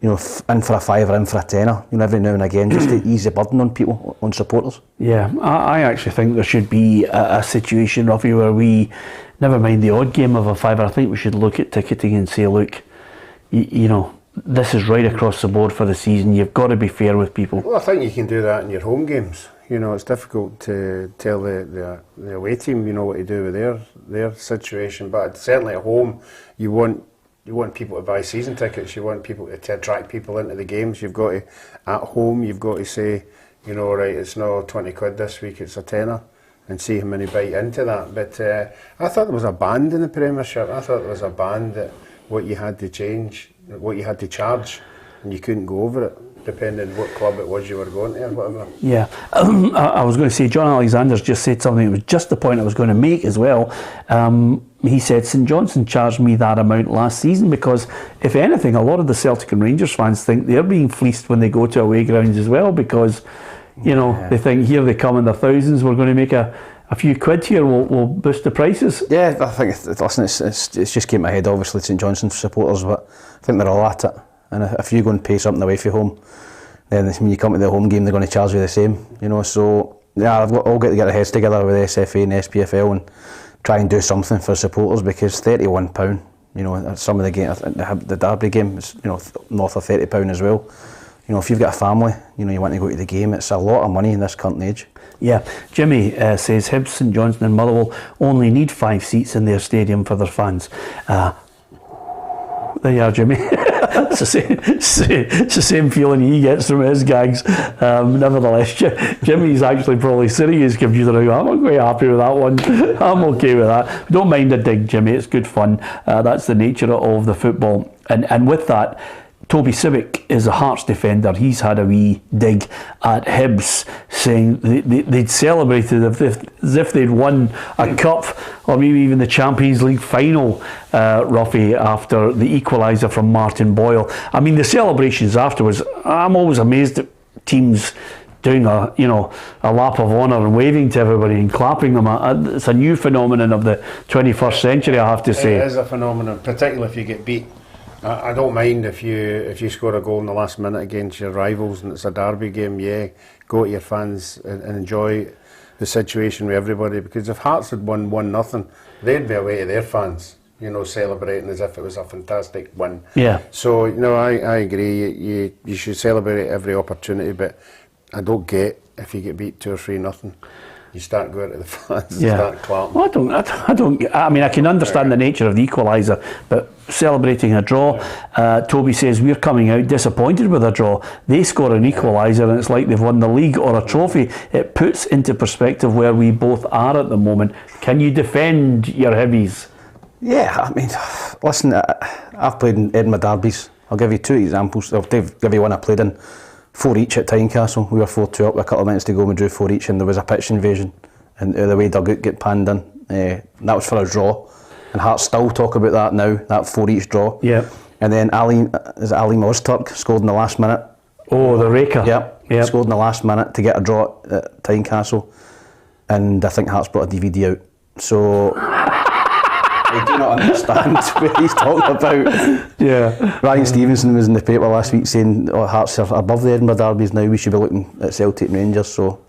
You know, in for a £5, in for a £10. You know, every now and again, just to ease the burden on people, on supporters. Yeah, I actually think there should be a situation, Ruffy, where we, never mind the odd game of a £5, I think we should look at ticketing and say, look, you know, this is right across the board for the season. You've got to be fair with people. Well, I think you can do that in your home games. You know, it's difficult to tell the away team, you know, what to do with their situation. But certainly at home, you want people to buy season tickets. You want people to attract people into the games. You've got to, at home, you've got to say, you know, right, it's not 20 quid this week, it's a tenner, and see how many bite into that. But I thought there was a band in the Premiership. I thought there was a band that what you had to change, what you had to charge, and you couldn't go over it, depending on what club it was you were going to or whatever. Yeah, I was going to say, John Alexander's just said something, it was just the point I was going to make as well. He said, St Johnstone charged me that amount last season because, if anything, a lot of the Celtic and Rangers fans think they're being fleeced when they go to away grounds as well, because, you know, they think, here they come in their thousands, we're going to make a few quid here, we'll boost the prices. Yeah, I think, listen, it's just keeping my head, obviously, St Johnstone supporters, but I think they're all at it. And if you go and pay something away from home, then when you come to the home game, they're going to charge you the same, you know. So, yeah, I've all got to get their heads together with the SFA and SPFL and try and do something for supporters, because £31, you know, some of the game, the Derby game is, you know, north of £30 as well. You know, if you've got a family, you know, you want to go to the game, it's a lot of money in this current age. Yeah, Jimmy says Hibs, St Johnstone and Motherwell only need 5 seats in their stadium for their fans. There you are, Jimmy. It's the same feeling he gets from his gags. Nevertheless, Jimmy's actually probably sitting his computer and going, I'm quite happy with that one. I'm okay with that. Don't mind the dig, Jimmy. It's good fun. That's the nature of the football. And with that, Toby Civic is a Hearts defender. He's had a wee dig at Hibs, saying they'd celebrated as if they'd won a cup, or maybe even the Champions League final, Ruffy, after the equaliser from Martin Boyle. I mean, the celebrations afterwards, I'm always amazed at teams doing a lap of honour and waving to everybody and clapping them. It's a new phenomenon of the 21st century, I have to say. It is a phenomenon, particularly if you get beat. I don't mind if you score a goal in the last minute against your rivals and it's a derby game. Yeah, go to your fans and enjoy the situation with everybody, because if Hearts had won 1-0, they'd be away to their fans, you know, celebrating as if it was a fantastic win. Yeah. So, you know, I agree. You should celebrate every opportunity, but I don't get if you get beat 2 or 3-0. You start going to the fans and start clapping. Well, I mean, I can understand the nature of the equaliser, but celebrating a draw, Toby says we're coming out disappointed with a draw. They score an equaliser and it's like they've won the league or a trophy. It puts into perspective where we both are at the moment. Can you defend your Hibbies? Yeah, I mean, listen, I've played in Edinburgh derbies. I'll give you 2 examples. I'll give you one I played in. 4 each at Tynecastle. We were 4-2 up with a couple of minutes to go. We drew 4 each, and there was a pitch invasion, and the way dugout get panned in. That was for a draw, and Hearts still talk about that now. That 4 each draw. Yeah. And then Ali Mozturk scored in the last minute. Oh, the raker. Yep. Scored in the last minute to get a draw at Tynecastle, and I think Hearts brought a DVD out. So I do not understand what he's talking about. Yeah. Ryan Stevenson was in the paper last week saying, Hearts are above the Edinburgh derbies now, we should be looking at Celtic and Rangers. So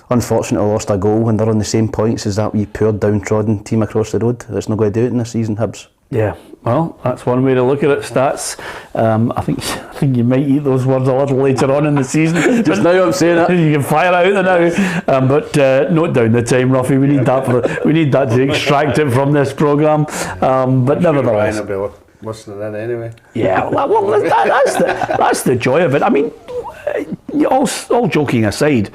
unfortunately lost a goal when they're on the same points as that wee poor downtrodden team across the road. That's not going to do it in this season, Hibs. Yeah, well, that's one way to look at it. Stats. I think you might eat those words a little later on in the season. Just now I'm saying it. You can fire out there now. But note down the time, Ruffy. We need that to extract it from this programme. But nevertheless, Ryan will be listening in anyway. Yeah, well, that's the joy of it. I mean, all joking aside,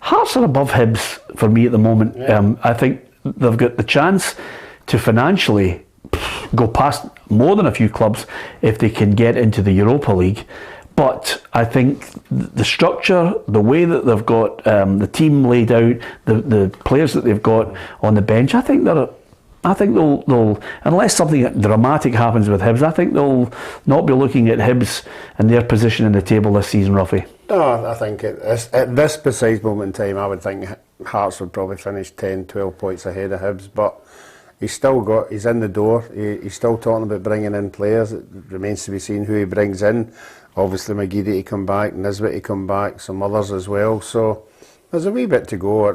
Hearts are above Hibs for me at the moment. Yeah. I think they've got the chance to financially go past more than a few clubs if they can get into the Europa League. But I think the structure, the way that they've got the team laid out, the players that they've got on the bench, I think they'll unless something dramatic happens with Hibs, I think they'll not be looking at Hibs and their position in the table this season, Ruffy. No, I think at this precise moment in time, I would think Hearts would probably finish 10, 12 points ahead of Hibs, but he's in the door. He's still talking about bringing in players. It remains to be seen who he brings in. Obviously McGeady to come back, Nisbet to come back, some others as well. So there's a wee bit to go.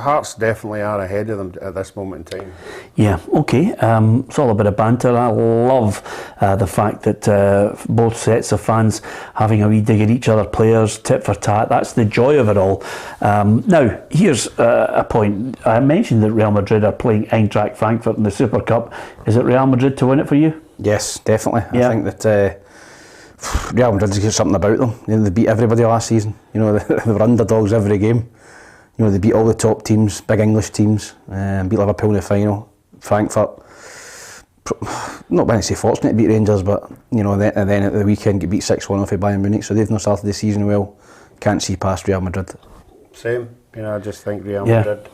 Hearts definitely are ahead of them at this moment in time. Yeah, okay. It's all a bit of banter. I love the fact that both sets of fans having a wee dig at each other, players, tit for tat. That's the joy of it all. Now, here's a point. I mentioned that Real Madrid are playing Eintracht Frankfurt in the Super Cup. Is it Real Madrid to win it for you? Yes, definitely. Yeah. I think that Real Madrid's got something about them. You know, they beat everybody last season. You know, they were underdogs every game. You know, they beat all the top teams, big English teams, beat Liverpool in the final. Frankfurt, not going to say fortunate to beat Rangers, but you know, and then at the weekend get beat 6-1 off of Bayern Munich, so they've not started the season well. Can't see past Real Madrid. Same, you know, I just think Real Madrid,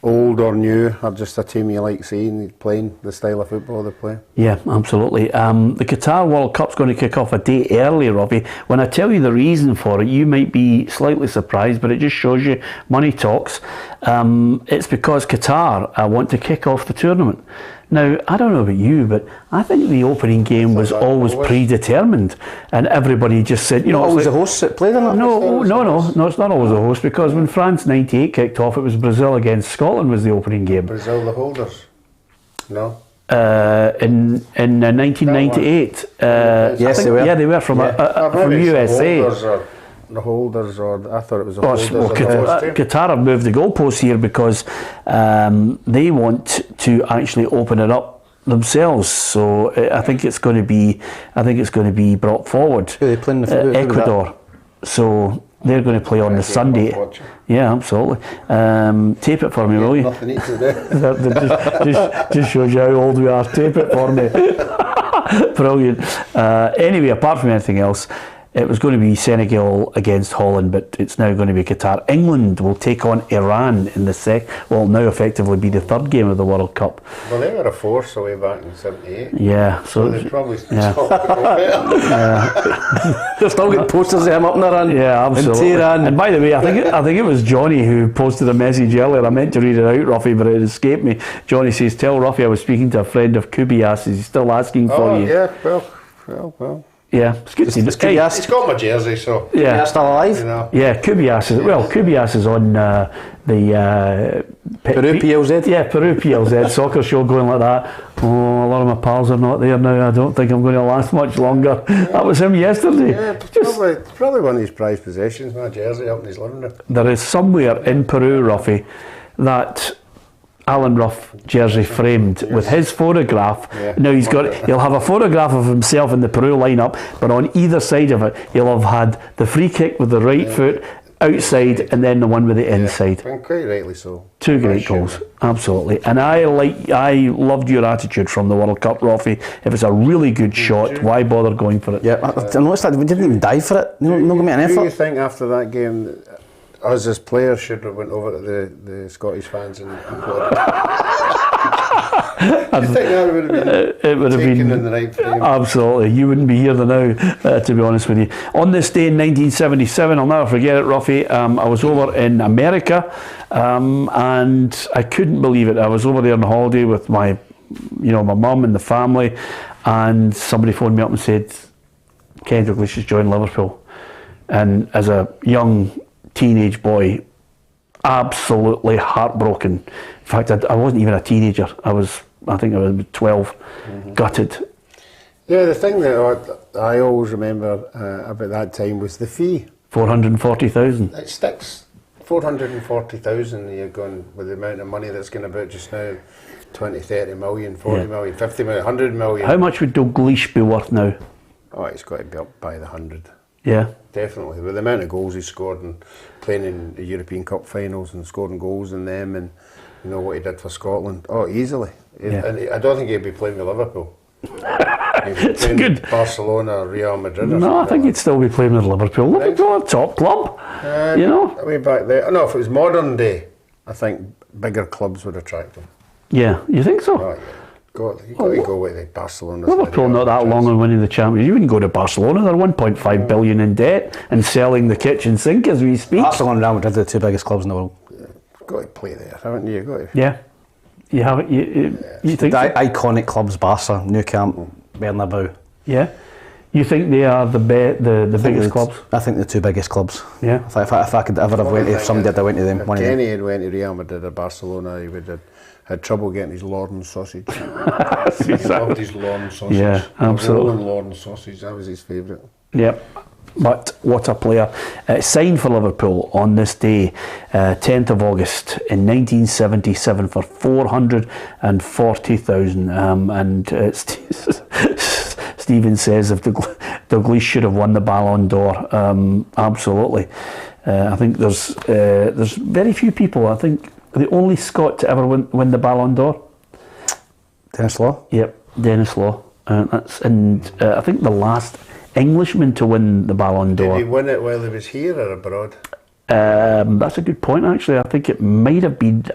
old or new, are just a team you like seeing playing the style of football they play. Yeah, absolutely. The Qatar World Cup's going to kick off a day early, Robbie. When I tell you the reason for it, you might be slightly surprised, but it just shows you money talks. It's because Qatar want to kick off the tournament. Now, I don't know about you, but I think the opening game was always predetermined, and everybody just said, you know, always the hosts that played in it. No, it's not always the host, because when France '98 kicked off, it was Brazil against Scotland was the opening game. Brazil the holders? No. In 1998, yes, they were. Yeah, they were from USA. The holders, or I thought it was the Well, holders. Qatar have moved the goalposts here because they want to actually open it up themselves. So I think it's going to be brought forward. Who are they playing? Ecuador. So they're going to play on the Sunday. Yeah, absolutely. Tape it for me, will you? Nothing to do. just shows you how old we are. Tape it for me. Brilliant. Anyway, apart from anything else, it was going to be Senegal against Holland, but it's now going to be Qatar. England will take on Iran in the now effectively be the third game of the World Cup. Well, they were a force away back in '78. Yeah, so they probably they're still got posters of him up in Iran. Yeah, absolutely. And by the way, I think it was Johnny who posted a message earlier. I meant to read it out, Ruffy, but it escaped me. Johnny says, "Tell Ruffy I was speaking to a friend of Kubias. He's still asking for you." Yeah, well. Yeah, it's good to see. He's got my jersey, so yeah, still alive. You know. Yeah, Kubias is on the Peru PLZ. Yeah, Peru PLZ soccer show going like that. Oh, a lot of my pals are not there now. I don't think I'm going to last much longer. That was him yesterday. Yeah, probably one of his prized possessions. My jersey up in his living room. There is somewhere in Peru, Ruffy, that Alan Rough jersey framed with his photograph. Yeah. Now he'll have a photograph of himself in the Peru lineup, but on either side of it he'll have had the free kick with the right foot outside and then the one with the inside. And quite rightly so. Two great goals, absolutely. And I loved your attitude from the World Cup, Roffy. If it's a really good shot, why bother going for it? Yeah, I noticed that we didn't even dive for it. No give me an effort. Do you think after that game, us as players should have went over to the Scottish fans and applauded? Do you think that would have been in the right frame? Absolutely. You wouldn't be here now, to be honest with you. On this day in 1977, I'll never forget it, Ruffy, I was over in America and I couldn't believe it. I was over there on holiday with my mum and the family, and somebody phoned me up and said, Ken Douglas has joined Liverpool. And as a young teenage boy, absolutely heartbroken. In fact, I wasn't even a teenager. I think I was 12, gutted. Yeah, the thing that I always remember about that time was the fee. 440,000. It sticks. 440,000. You're going with the amount of money that's going about just now. 20, 30 million, 40 million, 50 million, 100 million. How much would Dalglish be worth now? Oh, it's got to be up by the 100. Yeah. Definitely. With the amount of goals he scored and playing in the European Cup finals and scoring goals in them, and what he did for Scotland. Oh, easily. And I don't think he'd be playing with Liverpool. It's a good. Barcelona or Real Madrid. Or No, I think he'd still be playing with Liverpool. Liverpool are a top club. You know. Way back there. No, if it was modern day, I think bigger clubs would attract him. Yeah, you think so? Oh, yeah. You've got to go with the Barcelona. Liverpool not that long on winning the Champions. You wouldn't go to Barcelona. They're 1.5 billion in debt and selling the kitchen sink as we speak. Barcelona and Real Madrid are the two biggest clubs in the world. You've got to play there, haven't you? You've got to. Yeah, you have it. You think so? Iconic clubs: Barca, Nou Camp, Bernabeu. Yeah, you think they are the biggest clubs? I think the two biggest clubs. Yeah. If I could ever have went to somebody, I'd have went to them. If Kenny had went to Real Madrid or Barcelona, he would have had trouble getting his Lorden sausage. He loved his Lorden sausage. Yeah, absolutely. Rolling Lorden sausage, that was his favourite. Yep. But what a player. Signed for Liverpool on this day, 10th of August in 1977 for 440,000. Stephen says if Dalglish should have won the Ballon d'Or. Absolutely. I think there's very few people. I think the only Scot to ever win the Ballon d'Or. Dennis Law? Yep, Dennis Law. I think the last Englishman to win the Ballon d'Or. Did he win it while he was here or abroad? That's a good point, actually. I think it might have been...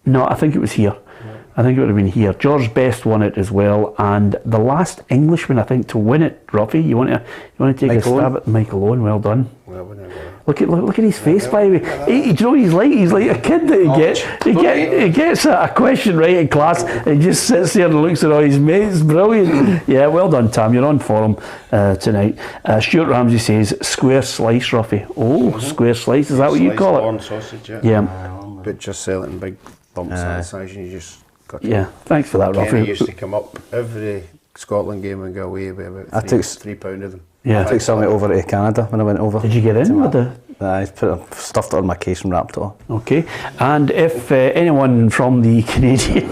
no, I think it was here. I think it would have been here. George Best won it as well, and the last Englishman, I think, to win it, Ruffy, you want to take Mike a stab at Michael Owen? Well done. Well, Look at his face, by the way. Do you know what he's like a kid that he gets a question right in class and he just sits there and looks at all his mates. Brilliant. Yeah, well done, Tam. You're on form tonight. Stuart Ramsey says square slice, Ruffy. Oh, square slice. Is that what you call it? Lorden sausage, yeah. Yeah. Butcher sell it in big lumps that size, and you just got to. Yeah. Thanks for that, Kenny Ruffy. used to come up every Scotland game and go away with about £3 of them. Yeah. I took something over to Canada when I went over. Did you get in with the... I stuffed it on my case and wrapped it on. Okay. And if anyone from the Canadian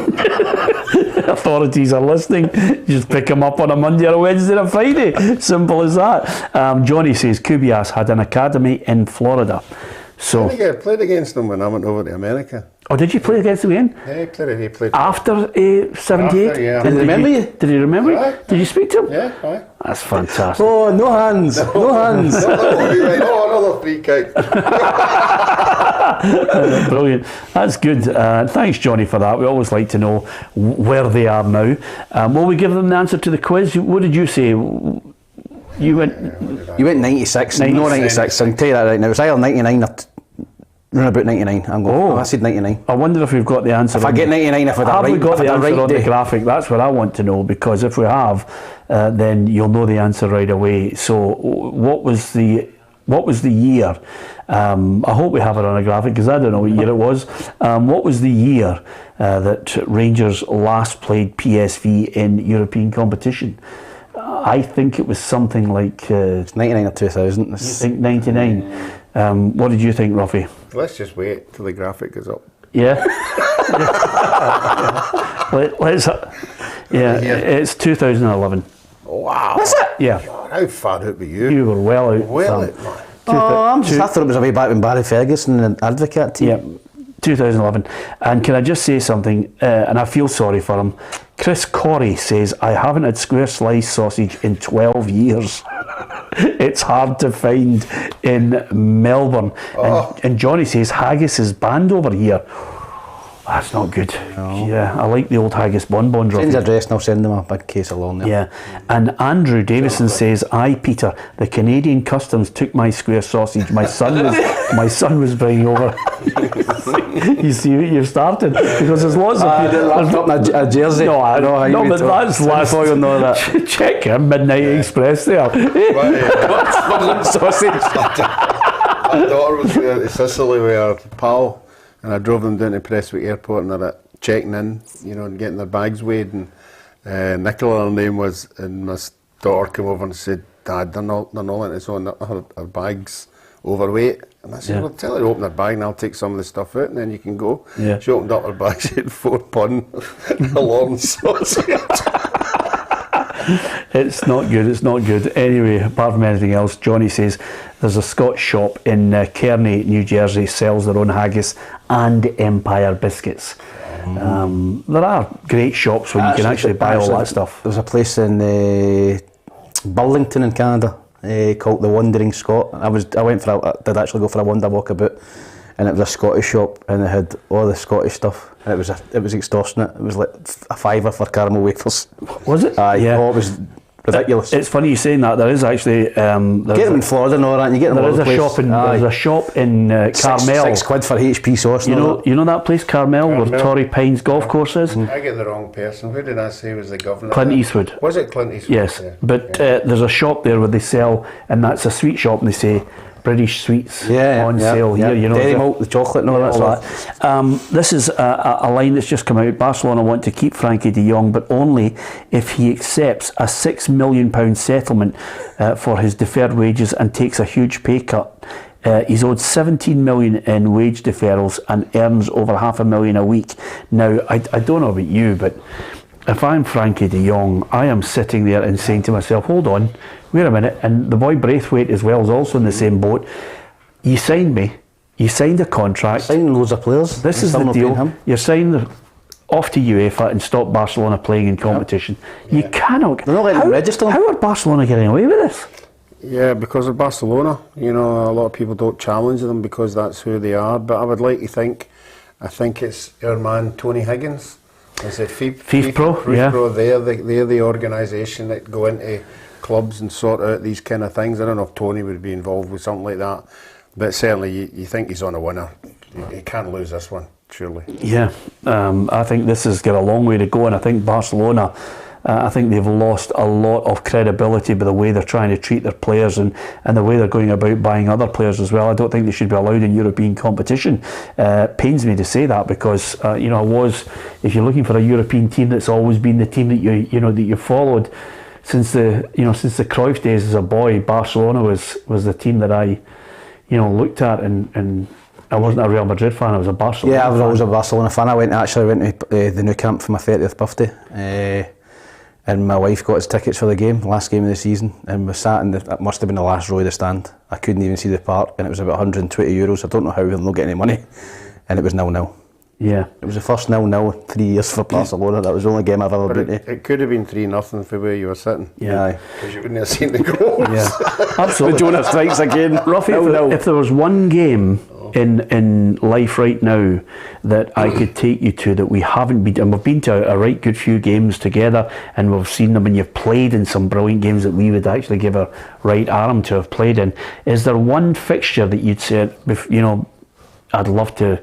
authorities are listening, just pick them up on a Monday or a Wednesday or a Friday. Simple as that. Johnny says Kubias had an academy in Florida. So Played against them when I went over to America. Oh, did you play against him again? Yeah, he played. After 78? After, yeah. Did he remember you? Did he remember you? Aye. Did you speak to him? Yeah, aye. That's fantastic. Oh, no hands. No hands. Another free kick. Brilliant. That's good. Thanks, Johnny, for that. We always like to know where they are now. Will we give them the answer to the quiz? What did you say? You went 96. No, 96. I can tell you that right now. It was either 99 or round about 99. I'm going. I said 99. I wonder if we've got the answer. If I get 99, if I have we got the answer right on day. the graphic? That's what I want to know, because if we have, then you'll know the answer right away. So, what was the year? I hope we have it on a graphic, because I don't know what year it was. What was the year that Rangers last played PSV in European competition? I think it was something like... it's 99 or 2000. You think 99? What did you think, Ruffy? Let's just wait till the graphic goes up. Yeah? It's 2011. Wow. That's it? Yeah. God, how far out were you? You were well out. Well Sam. out, man. I thought it was a way back when Barry Ferguson and Advocate team. Yeah, 2011. And can I just say something, and I feel sorry for him. Chris Corey says, I haven't had square slice sausage in 12 years. It's hard to find in Melbourne. And Johnny says, haggis is banned over here. That's not good. No. Yeah, I like the old haggis bonbons. Change address and I'll send them a big case along there. Yeah, and Andrew Davison says, "Aye, Peter, the Canadian Customs took my square sausage. My son was bringing over." You see what you've started, because there's lots of people. There's not a jersey. No, but that's last. You know that. Check him, Midnight Express there. Sausage. My daughter was there to Sicily with her pal, and I drove them down to Prestwick Airport, and they're checking in, and getting their bags weighed, and Nicola, her name was, and my daughter came over and said, Dad, they're not letting us on, her bag's overweight. And I said, well, tell her to open her bag and I'll take some of the stuff out and then you can go. Yeah. She opened up her bag, she had 4 pun, a long sausage. It's not good. Anyway, apart from anything else, Johnny says there's a Scotch shop in Kearney, New Jersey, sells their own haggis and Empire biscuits. There are great shops where you can actually buy all that stuff. There's a place in Burlington in Canada called the Wandering Scot. Did actually go for a wander walkabout, and it was a Scottish shop, and it had all the Scottish stuff, and it was extortionate. It was like a $5 for caramel wafers. Was it? Yeah. Oh, it was ridiculous. It's funny you saying that. There is actually get them in Florida and all that. And you get them there all is the a place. there's a shop in Carmel. £6 for HP sauce. You know that place Carmel where Torrey Pines golf course is. I get the wrong person. Who did I say was the governor? Clint Eastwood. Was it Clint Eastwood? Yes, Yeah. but there's a shop there where they sell, and that's a sweet shop, and they say British sweets on sale here. You know, Dairy milk, the chocolate, and all that stuff. This is a line that's just come out. Barcelona want to keep Frankie de Jong, but only if he accepts a £6 million settlement for his deferred wages and takes a huge pay cut. He's owed 17 million in wage deferrals and earns over £500,000 a week. Now, I don't know about you, but if I'm Frankie de Jong, I am sitting there and saying to myself, hold on, wait a minute, and the boy Braithwaite as well is also in the same boat. You signed me, you signed a contract. Signing loads of players. This is the deal. You're signing off to UEFA and stop Barcelona playing in competition. You cannot. They're not letting them register. How are Barcelona getting away with this? Yeah, because of Barcelona. You know, a lot of people don't challenge them because that's who they are. But I would like to think, I think it's our man Tony Higgins. Is it FIFPro? Yeah. They're the organisation that go into clubs and sort out these kind of things. I don't know if Tony would be involved with something like that, but certainly you think he's on a winner. He can't lose this one, surely. Yeah, I think this has got a long way to go, and I think Barcelona, I think they've lost a lot of credibility by the way they're trying to treat their players and the way they're going about buying other players as well. I don't think they should be allowed in European competition. Pains me to say that because if you're looking for a European team that's always been the team that you followed since the Cruyff days as a boy, Barcelona was the team that I looked at, and I wasn't a Real Madrid fan, I was a Barcelona fan. Yeah, I was always a Barcelona fan. I went to the new camp for my 30th birthday, and my wife got us tickets for the last game of the season, and we sat it must have been the last row of the stand. I couldn't even see the park, and it was about €120. I don't know how we'll not get any money, and it was 0-0. Yeah, it was the first 0-0 in 3 years for Barcelona. That was the only game I've ever been to. It could have been 3-0 for where you were sitting. Yeah, because you wouldn't have seen the goals. Yeah, absolutely. The Jonah strikes again. Ruffy, if there was one game in life right now that I could take you to that we haven't been, and we've been to a right good few games together, and we've seen them, and you've played in some brilliant games that we would actually give our right arm to have played in. Is there one fixture that you'd say, I'd love to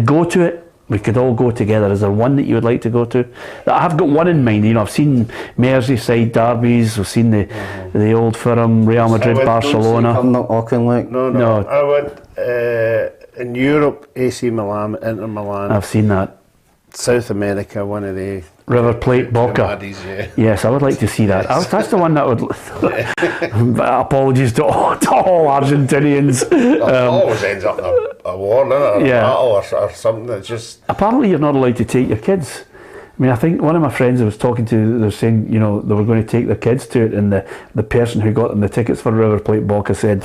go to it? We could all go together. Is there one that you would like to go to? I've got one in mind. I've seen Merseyside derbies. I've seen the Old Firm, Real Madrid, Barcelona. Not Auckland, No. I went in Europe, AC Milan, Inter Milan. I've seen that. South America, one of the River Plate, Boca. Yes, I would like to see that. Yes. That's the one that would. Apologies to all Argentinians. It always ends up in a war, doesn't it? A battle or something that's just. Apparently, you're not allowed to take your kids. I mean, I think one of my friends I was talking to, they were saying, they were going to take their kids to it, and the person who got them the tickets for River Plate Boca said,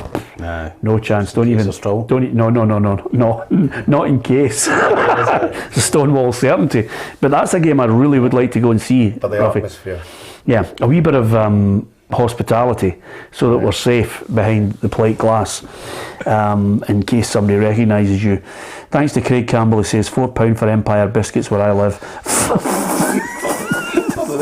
no chance, not in case. It's a stonewall certainty. But that's a game I really would like to go and see. For the atmosphere. Yeah, a wee bit of hospitality so that we're safe behind the plate glass in case somebody recognises you. Thanks to Craig Campbell, who says £4 for Empire biscuits where I live.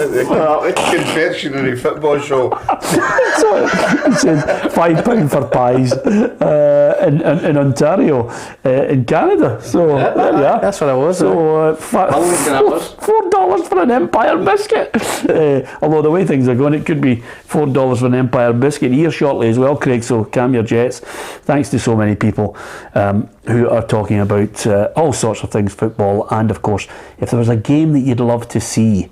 The confectionery football show. It says £5 for pies in Ontario, in Canada. So there you are. That's what I was. So $4 for an Empire biscuit. Although the way things are going, it could be $4 for an Empire biscuit here shortly as well, Craig. So calm your jets. Thanks to so many people who are talking about all sorts of things, football, and of course, if there was a game that you'd love to see.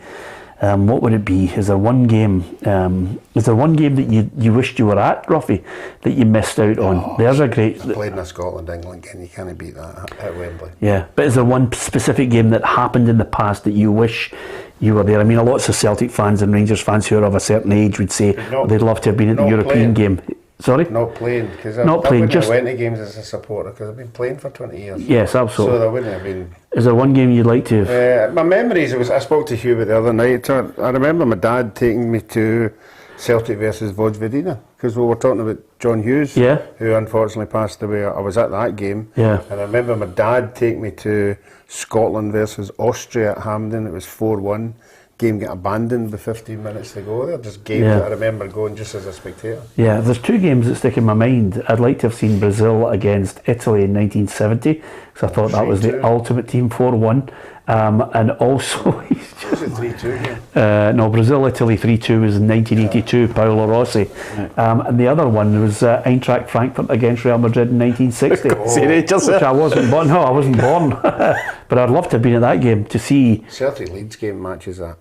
What would it be? Is there one game? That you wished you were at, Ruffy, that you missed out on? There's a great. I played in a Scotland-England game. You can't beat that at Wembley. Yeah, but is there one specific game that happened in the past that you wish you were there? I mean, lots of Celtic fans and Rangers fans who are of a certain age would say they'd love to have been at the European game. Sorry? Not playing, because I Not playing, wouldn't just- have went to games as a supporter, because I've been playing for 20 years. Yes, absolutely. So there wouldn't have been... Is there one game you'd like to have? My memories, I spoke to Hubert the other night. I remember my dad taking me to Celtic versus Vojvodina, because we were talking about John Hughes, Yeah. who unfortunately passed away. I was at that game. Yeah. And I remember my dad taking me to Scotland versus Austria at Hampden. It was 4-1. Game got abandoned with 15 minutes to go. They're just games Yeah. that I remember going just as a spectator. Yeah, there's two games that stick in my mind. I'd like to have seen Brazil against Italy in 1970, because I thought that was the 3-2. ultimate team, 4-1. And also, Was it 3-2 game? no, Brazil-Italy 3-2 was in 1982, Paolo Rossi. And the other one was Eintracht Frankfurt against Real Madrid in 1960. Which I wasn't born. No, I wasn't born. But I'd love to have been at that game to see Celtic Leeds game matches that.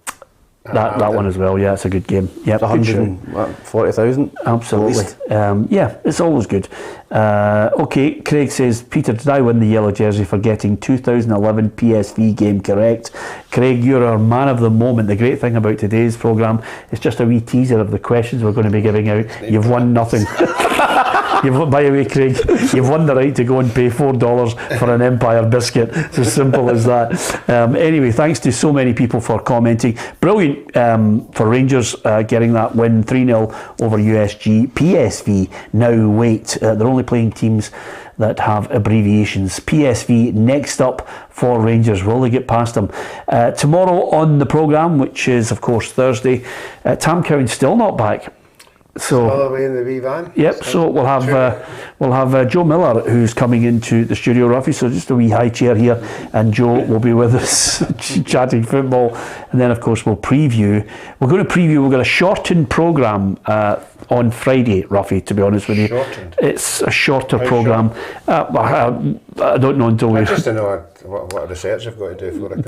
that one as well. Yeah, it's a good game. Yeah, 140,000. Absolutely. Yeah, it's always good. Okay, Craig says, Peter, did I win the yellow jersey for getting 2011 PSV game correct? Craig, you're our man of the moment. The great thing about today's programme is just a wee teaser of the questions we're going to be giving out. You've won nothing. By the way, Craig, you've won the right to go and pay $4 for an Empire biscuit. It's as simple as that. Anyway, thanks to so many people for commenting. Brilliant for Rangers getting that win 3-0 over USG. PSV now wait. They're only playing teams that have abbreviations. PSV next up for Rangers. Will they get past them? Tomorrow on the programme, which is of course Thursday, Tam Cowan's still not back. So All the way in the wee van. yep. So we'll have Joe Miller, who's coming into the studio, Ruffy. So just a wee high chair here, and Joe will be with us chatting football, and then of course we'll preview. We're going to preview. We've got a shortened programme on Friday, Ruffy. To be honest with you, Shortened? It's a shorter programme. I don't know until we. I just don't know what research I've got to do for it.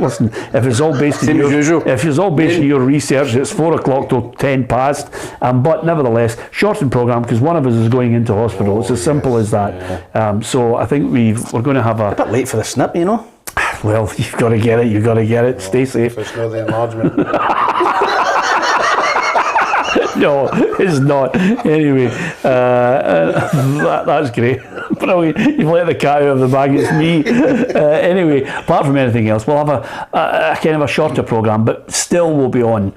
Listen, if it's all based on Same as usual. if it's all based on your research, it's 4 o'clock till 10 past. But nevertheless, shortened programme because one of us is going into hospital. It's as simple as that. Yeah. So I think we're going to have A bit late for the snip, you know. Well, you've got to get it. You've got to get it. Stay safe. If it's not the enlargement. No, it's not. Anyway, that's great. Brilliant. You've let the cat out of the bag. It's me. Anyway, apart from anything else, we'll have a kind of a shorter programme, but still we'll be on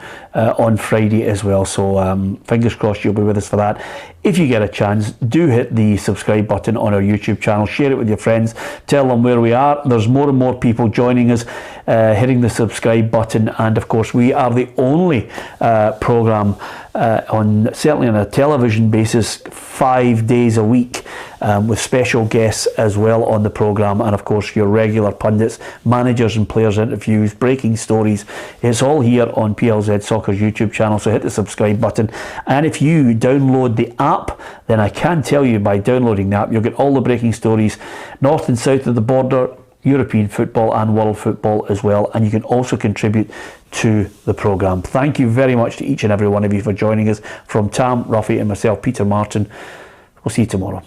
Friday as well. So fingers crossed you'll be with us for that. If you get a chance, do hit the subscribe button on our YouTube channel. Share it with your friends. Tell them where we are. There's more and more people joining us, hitting the subscribe button. And of course, we are the only programme certainly on a television basis, 5 days a week, with special guests as well on the programme, and of course your regular pundits, managers and players interviews, breaking stories. It's all here on PLZ Soccer's YouTube channel, so hit the subscribe button. And if you download the app, then I can tell you by downloading the app, you'll get all the breaking stories north and south of the border, European football and world football as well, and you can also contribute to the programme. Thank you very much to each and every one of you for joining us. From Tam, Ruffy and myself, Peter Martin, we'll see you tomorrow.